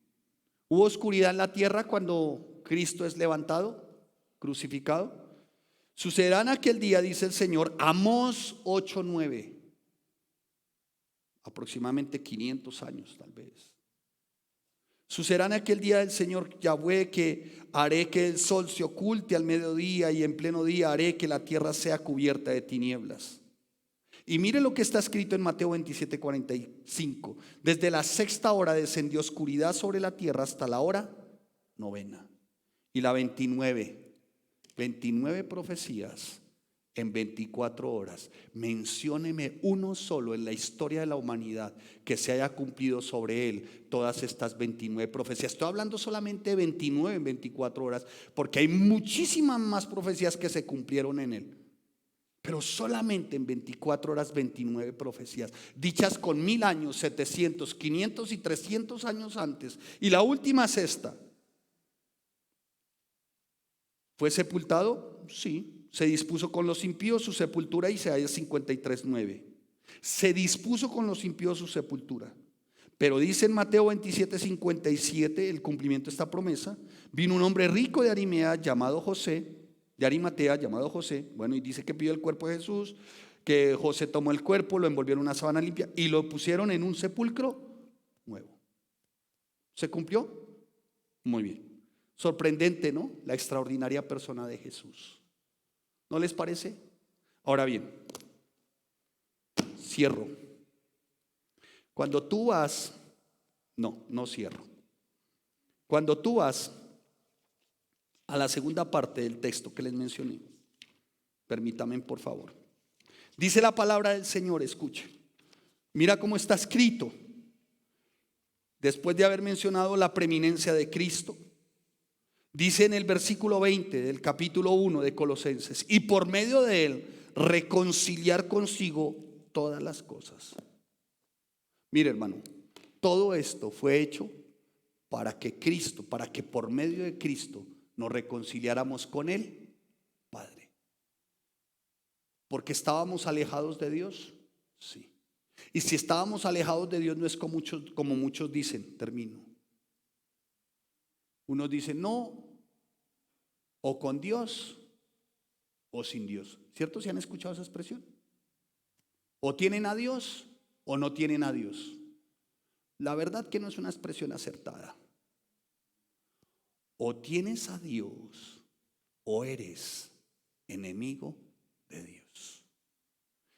¿Hubo oscuridad en la tierra cuando Cristo es levantado, crucificado? Sucederá en aquel día, dice el Señor, Amós 8:9, aproximadamente 500 años tal vez. Sucederá en aquel día del Señor Yahweh, que haré que el sol se oculte al mediodía, y en pleno día haré que la tierra sea cubierta de tinieblas. Y mire lo que está escrito en Mateo 27:45. Desde la sexta hora descendió oscuridad sobre la tierra hasta la hora novena. Y la 29 profecías en 24 horas. Mencióneme uno solo en la historia de la humanidad que se haya cumplido sobre él todas estas 29 profecías. Estoy hablando solamente de 29 en 24 horas, porque hay muchísimas más profecías que se cumplieron en él. Pero solamente en 24 horas 29 profecías, dichas con 1000 años, 700, 500 y 300 años antes. Y la última es esta. ¿Fue sepultado? Sí. Se dispuso con los impíos su sepultura, Isaías 53:9. Se dispuso con los impíos su sepultura. Pero dice en Mateo 27:57, el cumplimiento de esta promesa: vino un hombre rico de Arimatea llamado José. Bueno, y dice que pidió el cuerpo de Jesús, que José tomó el cuerpo, lo envolvió en una sábana limpia y lo pusieron en un sepulcro nuevo. ¿Se cumplió? Muy bien. Sorprendente, ¿no? La extraordinaria persona de Jesús. ¿No les parece? Ahora bien, cierro. Cuando tú vas, no cierro. Cuando tú vas a la segunda parte del texto que les mencioné, permítame por favor. Dice la palabra del Señor, escuche. Mira cómo está escrito. Después de haber mencionado la preeminencia de Cristo, dice en el versículo 20 del capítulo 1 de Colosenses: y por medio de él reconciliar consigo todas las cosas. Mire, hermano, todo esto fue hecho para que por medio de Cristo nos reconciliáramos con el Padre. ¿Porque estábamos alejados de Dios? Sí. Y si estábamos alejados de Dios, no es como muchos dicen. Termino. Unos dicen no, o con Dios o sin Dios. ¿Cierto? ¿Se han escuchado esa expresión? O tienen a Dios o no tienen a Dios. La verdad que no es una expresión acertada. O tienes a Dios o eres enemigo de Dios.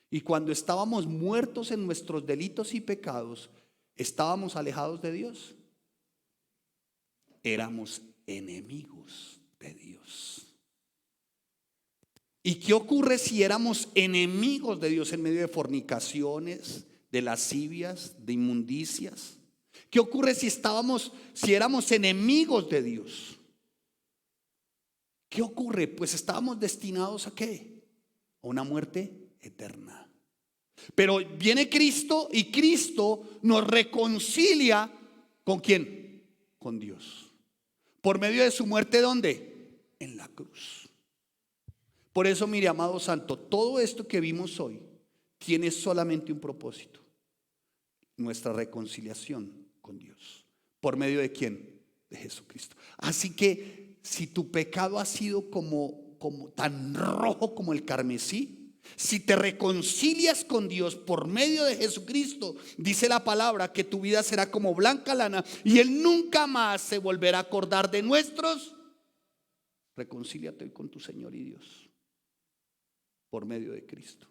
Y cuando estábamos muertos en nuestros delitos y pecados, ¿estábamos alejados de Dios? Éramos enemigos de Dios. ¿Y qué ocurre si éramos enemigos de Dios en medio de fornicaciones, de lascivias, de inmundicias? ¿Qué ocurre si éramos enemigos de Dios? ¿Qué ocurre? Pues estábamos destinados ¿a qué? A una muerte eterna. Pero viene Cristo y Cristo nos reconcilia ¿con quién? Con Dios. ¿Por medio de su muerte dónde? En la cruz. Por eso, mire, amado santo, todo esto que vimos hoy tiene solamente un propósito: nuestra reconciliación con Dios. ¿Por medio de quién? De Jesucristo. Así que si tu pecado ha sido como tan rojo como el carmesí, si te reconcilias con Dios por medio de Jesucristo, dice la palabra que tu vida será como blanca lana y Él nunca más se volverá a acordar de nuestros. Reconcíliate hoy con tu Señor y Dios por medio de Cristo.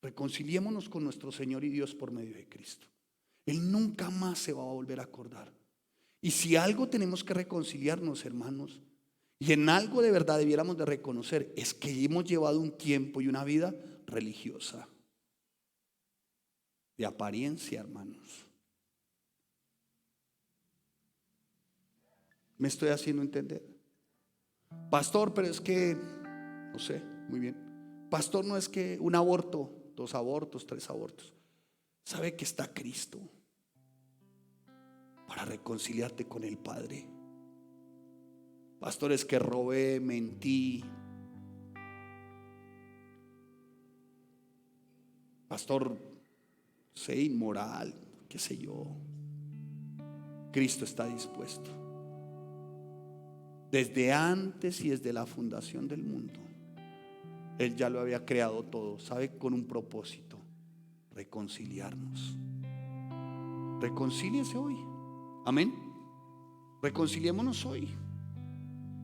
Reconciliémonos con nuestro Señor y Dios por medio de Cristo. Él nunca más se va a volver a acordar. Y si algo tenemos que reconciliarnos, hermanos, y en algo de verdad debiéramos de reconocer, es que hemos llevado un tiempo y una vida religiosa, de apariencia, hermanos. ¿Me estoy haciendo entender? Pastor, pero es que, no sé, muy bien. Pastor, no es que un aborto, 2 abortos, 3 abortos. ¿Sabe que está Cristo para reconciliarte con el Padre? Pastor, es que robé, mentí. Pastor, sé inmoral, qué sé yo. Cristo está dispuesto. Desde antes y desde la fundación del mundo, Él ya lo había creado todo, ¿sabe? Con un propósito: reconciliarnos. Reconcíliese hoy. Amén. Reconciliémonos hoy.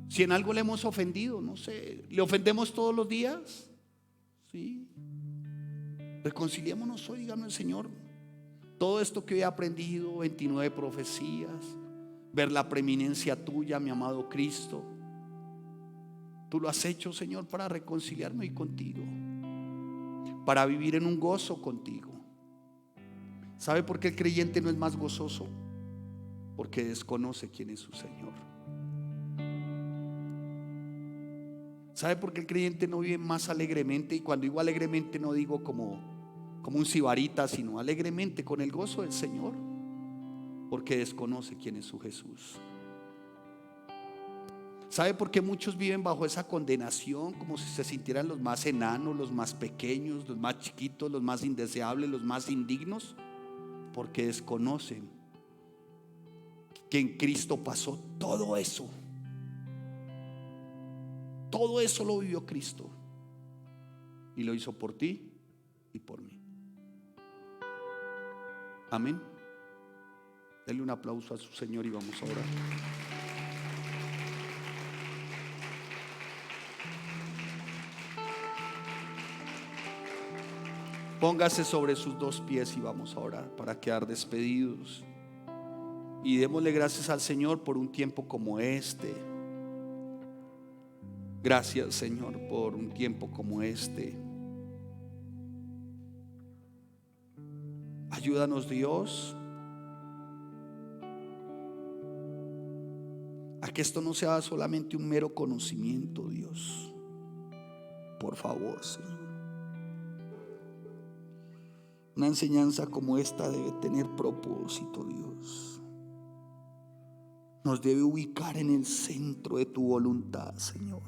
Si en algo le hemos ofendido, no sé, ¿le ofendemos todos los días? Sí. Reconciliémonos hoy, díganos: Señor, todo esto que he aprendido, 29 profecías, ver la preeminencia tuya, mi amado Cristo, tú lo has hecho, Señor, para reconciliarme hoy contigo, para vivir en un gozo contigo. ¿Sabe por qué el creyente no es más gozoso? Porque desconoce quién es su Señor. ¿Sabe por qué el creyente no vive más alegremente? Y cuando digo alegremente no digo como un sibarita, sino alegremente con el gozo del Señor, porque desconoce quién es su Jesús. ¿Sabe por qué muchos viven bajo esa condenación, como si se sintieran los más enanos, los más pequeños, los más chiquitos, los más indeseables, los más indignos? Porque desconocen que en Cristo pasó todo eso. Todo eso lo vivió Cristo y lo hizo por ti y por mí. Amén. Denle un aplauso a su Señor y vamos a orar. Póngase sobre sus dos pies y vamos a orar para quedar despedidos. Y démosle gracias al Señor por un tiempo como este. Gracias, Señor, por un tiempo como este. Ayúdanos, Dios, a que esto no sea solamente un mero conocimiento, Dios. Por favor, Señor. Una enseñanza como esta debe tener propósito, Dios. Nos debe ubicar en el centro de tu voluntad, Señor.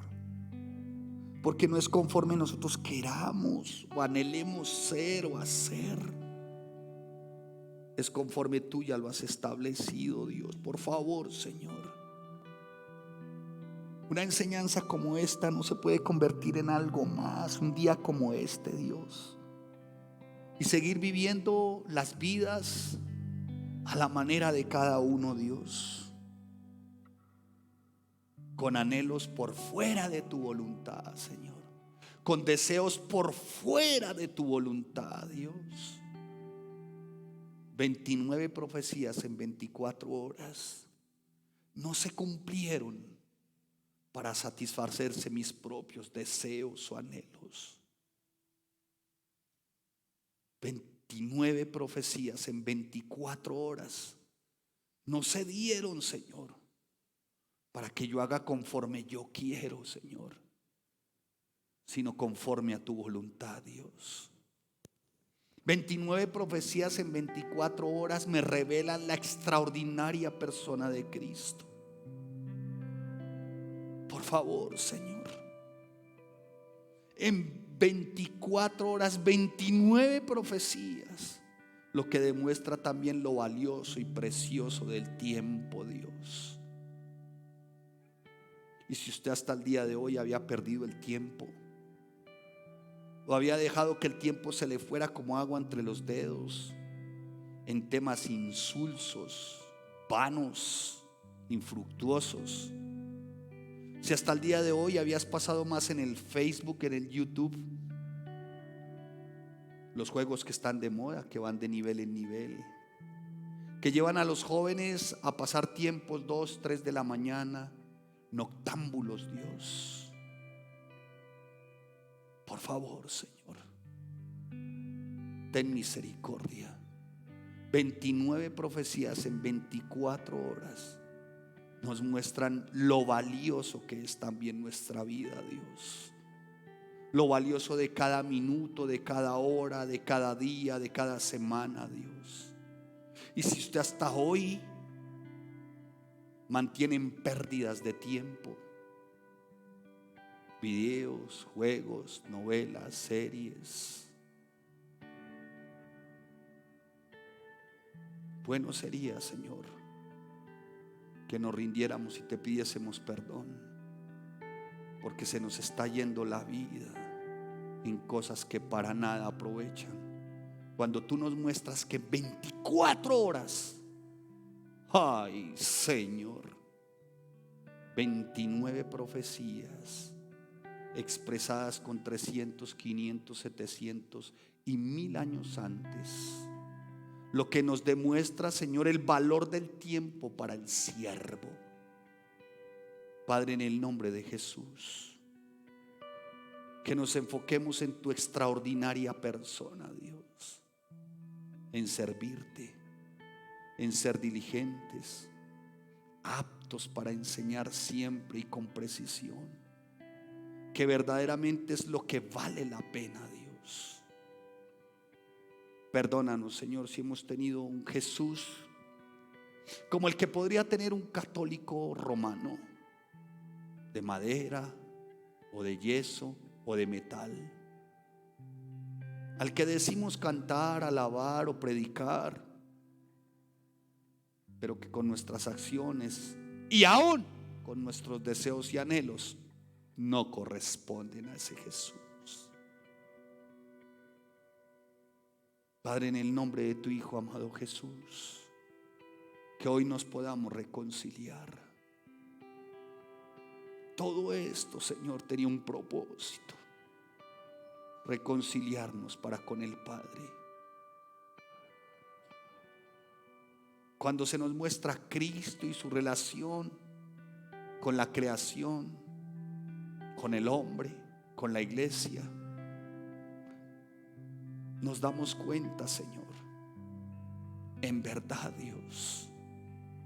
Porque no es conforme nosotros queramos o anhelemos ser o hacer. Es conforme tú ya lo has establecido, Dios. Por favor, Señor. Una enseñanza como esta no se puede convertir en algo más. Un día como este, Dios. Y seguir viviendo las vidas a la manera de cada uno, Dios. Con anhelos por fuera de tu voluntad, Señor. Con deseos por fuera de tu voluntad, Dios. 29 profecías en 24 horas no se cumplieron para satisfacerse mis propios deseos o anhelos. 29 profecías en 24 horas no se dieron, Señor, para que yo haga conforme yo quiero, Señor, sino conforme a tu voluntad, Dios. 29 profecías en 24 horas me revelan la extraordinaria persona de Cristo. Por favor, Señor, en 24 horas, 29 profecías, lo que demuestra también lo valioso y precioso del tiempo, Dios. Y si usted hasta el día de hoy había perdido el tiempo, o había dejado que el tiempo se le fuera como agua entre los dedos, en temas insulsos, vanos, infructuosos. Si hasta el día de hoy habías pasado más en el Facebook, en el YouTube, los juegos que están de moda, que van de nivel en nivel, que llevan a los jóvenes a pasar tiempos 2, 3 de la mañana, noctámbulos, Dios. Por favor, Señor, ten misericordia. 29 profecías en 24 horas nos muestran lo valioso que es también nuestra vida, Dios. Lo valioso de cada minuto, de cada hora, de cada día, de cada semana, Dios. Y si usted hasta hoy mantiene pérdidas de tiempo, videos, juegos, novelas, series, Bueno sería, Señor, que nos rindiéramos y te pidiésemos perdón, porque se nos está yendo la vida en cosas que para nada aprovechan. Cuando tú nos muestras que 24 horas, ay Señor, 29 profecías expresadas con 300, 500, 700 y 1000 años antes, lo que nos demuestra, Señor, el valor del tiempo para el siervo. Padre, en el nombre de Jesús, que nos enfoquemos en tu extraordinaria persona, Dios, en servirte, en ser diligentes, aptos para enseñar siempre y con precisión, que verdaderamente es lo que vale la pena, Dios. Perdónanos, Señor, si hemos tenido un Jesús como el que podría tener un católico romano, de madera o de yeso o de metal, al que decimos cantar, alabar o predicar, pero que con nuestras acciones y aún con nuestros deseos y anhelos no corresponden a ese Jesús. Padre, en el nombre de tu Hijo amado Jesús, que hoy nos podamos reconciliar. Todo esto, Señor, tenía un propósito: reconciliarnos para con el Padre. Cuando se nos muestra a Cristo y su relación con la creación, con el hombre, con la iglesia, nos damos cuenta, Señor, en verdad, Dios,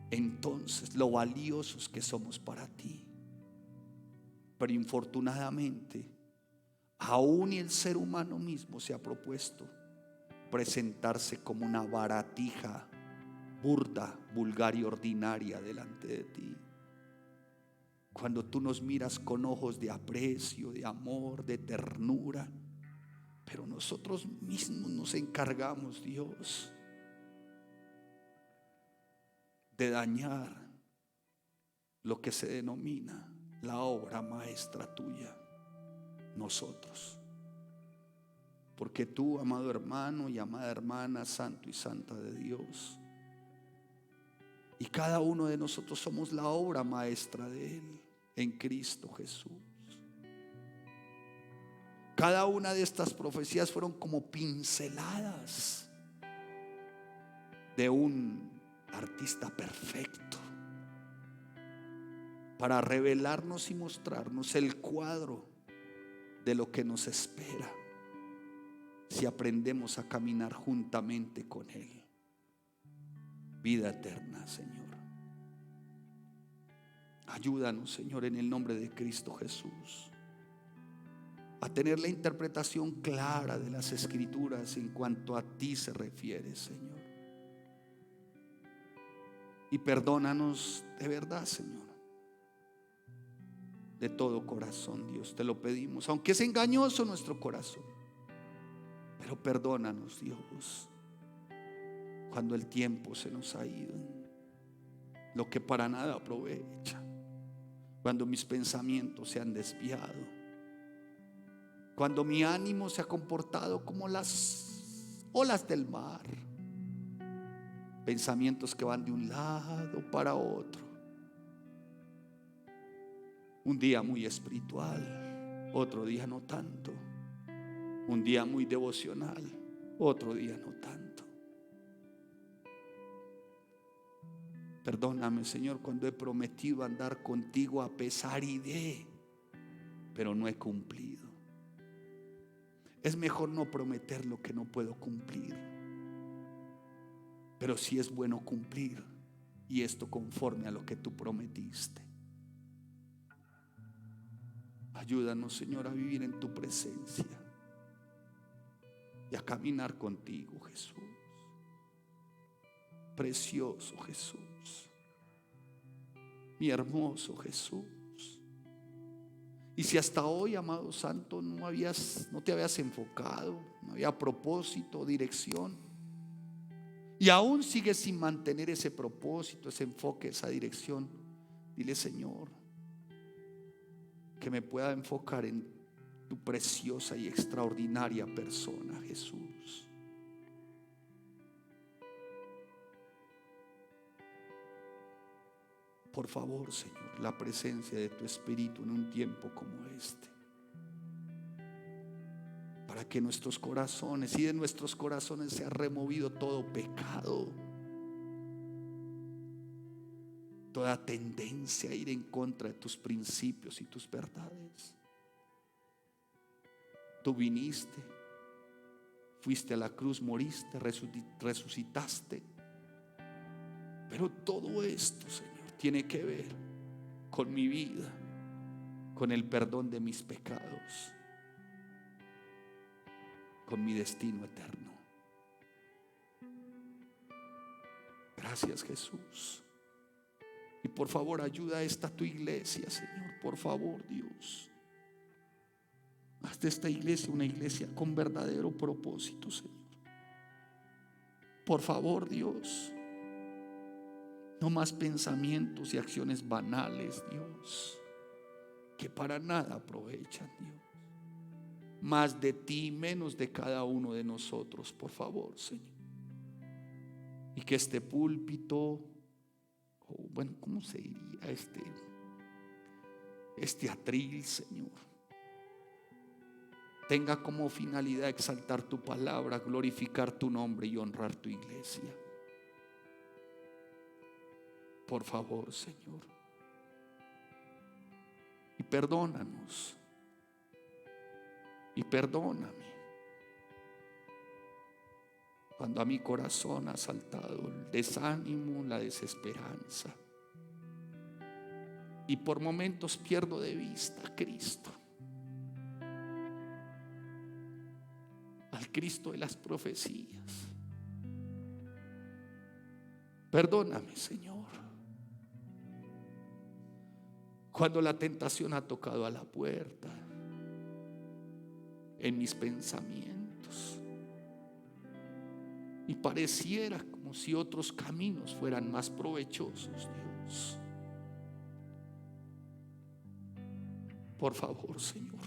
entonces lo valiosos que somos para ti. Pero infortunadamente, aún el ser humano mismo se ha propuesto presentarse como una baratija burda, vulgar y ordinaria delante de ti. Cuando tú nos miras con ojos de aprecio, de amor, de ternura, pero nosotros mismos nos encargamos, Dios, de dañar lo que se denomina la obra maestra tuya, nosotros. Porque tú, amado hermano y amada hermana, santo y santa de Dios, y cada uno de nosotros somos la obra maestra de Él en Cristo Jesús. Cada una de estas profecías fueron como pinceladas de un artista perfecto para revelarnos y mostrarnos el cuadro de lo que nos espera si aprendemos a caminar juntamente con Él. Vida eterna, Señor. Ayúdanos, Señor, en el nombre de Cristo Jesús, a tener la interpretación clara de las Escrituras en cuanto a ti se refiere, Señor. Y perdónanos de verdad, Señor, de todo corazón, Dios, te lo pedimos, aunque es engañoso nuestro corazón. Pero perdónanos, Dios, cuando el tiempo se nos ha ido, lo que para nada aprovecha, cuando mis pensamientos se han desviado, cuando mi ánimo se ha comportado como las olas del mar, pensamientos que van de un lado para otro. Un día muy espiritual, otro día no tanto. Un día muy devocional, otro día no tanto. Perdóname, Señor, cuando he prometido andar contigo a pesar y de, pero no he cumplido. Es mejor no prometer lo que no puedo cumplir, pero sí es bueno cumplir, y esto conforme a lo que tú prometiste. Ayúdanos, Señor, a vivir en tu presencia y a caminar contigo, Jesús. Precioso Jesús, mi hermoso Jesús. Y si hasta hoy, amado Santo, no te habías enfocado, no había propósito, dirección, y aún sigues sin mantener ese propósito, ese enfoque, esa dirección, dile: Señor, que me pueda enfocar en tu preciosa y extraordinaria persona, Jesús. Por favor, Señor, la presencia de tu Espíritu en un tiempo como este, para que nuestros corazones y de nuestros corazones sea removido todo pecado, toda tendencia a ir en contra de tus principios y tus verdades. Tú viniste, fuiste a la cruz, moriste, resucitaste, pero todo esto, Señor, tiene que ver con mi vida, con el perdón de mis pecados, con mi destino eterno. Gracias, Jesús. Y por favor, ayuda a esta tu iglesia, Señor. Por favor, Dios, haz de esta iglesia una iglesia con verdadero propósito, Señor. Por favor, Dios, no más pensamientos y acciones banales, Dios, que para nada aprovechan, Dios. Más de ti, menos de cada uno de nosotros, por favor, Señor. Y que este púlpito, bueno, ¿cómo se diría? Este atril, Señor, tenga como finalidad exaltar tu palabra, glorificar tu nombre y honrar tu iglesia. Por favor, Señor. Y perdónanos. Y perdóname cuando a mi corazón ha saltado el desánimo, la desesperanza, y por momentos pierdo de vista a Cristo, al Cristo de las profecías. Perdóname, Señor, cuando la tentación ha tocado a la puerta en mis pensamientos y pareciera como si otros caminos fueran más provechosos, Dios. Por favor, Señor,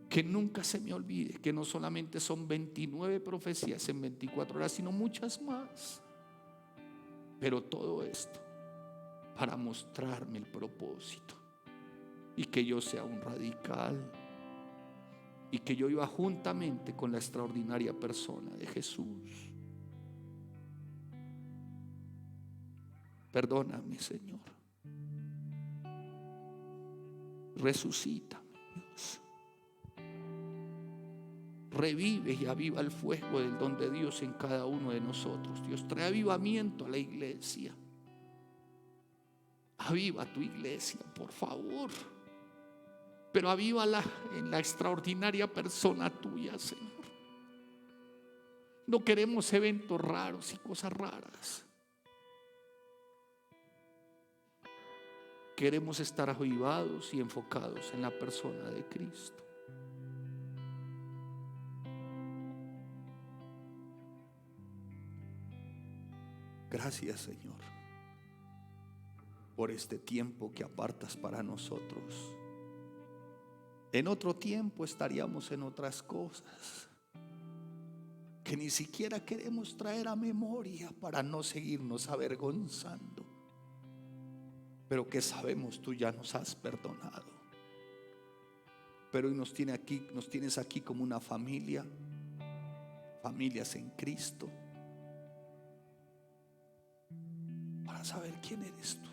que nunca se me olvide que no solamente son 29 profecías en 24 horas, sino muchas más. Pero todo esto para mostrarme el propósito y que yo sea un radical, y que yo iba juntamente con la extraordinaria persona de Jesús. Perdóname, Señor. Resucítame, Dios. Revive y aviva el fuego del don de Dios en cada uno de nosotros. Dios, trae avivamiento a la iglesia. Aviva tu iglesia, por favor. Pero avívala en la extraordinaria persona tuya, Señor. No queremos eventos raros y cosas raras. Queremos estar avivados y enfocados en la persona de Cristo. Gracias, Señor, por este tiempo que apartas para nosotros. En otro tiempo estaríamos en otras cosas que ni siquiera queremos traer a memoria para no seguirnos avergonzando, pero que sabemos tú ya nos has perdonado. Pero hoy nos tienes aquí como una familia, familias en Cristo, para saber quién eres tú,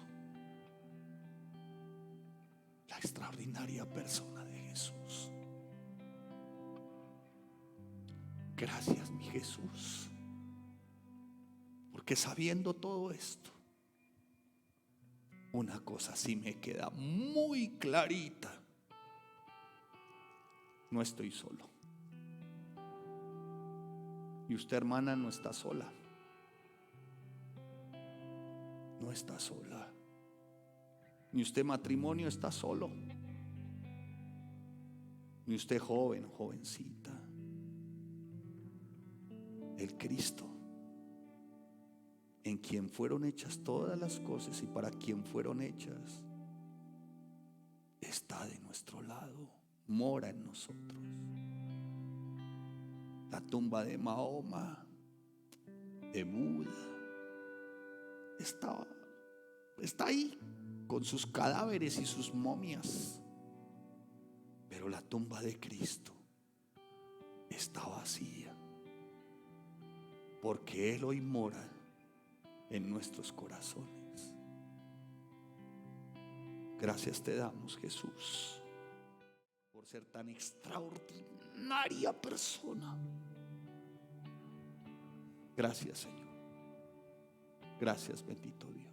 la extraordinaria persona de Jesús. Gracias, mi Jesús, porque sabiendo todo esto, una cosa sí me queda muy clarita: no estoy solo. Y usted, hermana, no está sola. No está sola. Ni usted, matrimonio, está solo. Ni usted, joven o jovencita. El Cristo en quien fueron hechas todas las cosas y para quien fueron hechas, está de nuestro lado, mora en nosotros. La tumba de Mahoma, de Buda, está ahí con sus cadáveres y sus momias, pero la tumba de Cristo está vacía, porque Él hoy mora en nuestros corazones. Gracias te damos, Jesús, por ser tan extraordinaria persona. Gracias, Señor. Gracias, bendito Dios.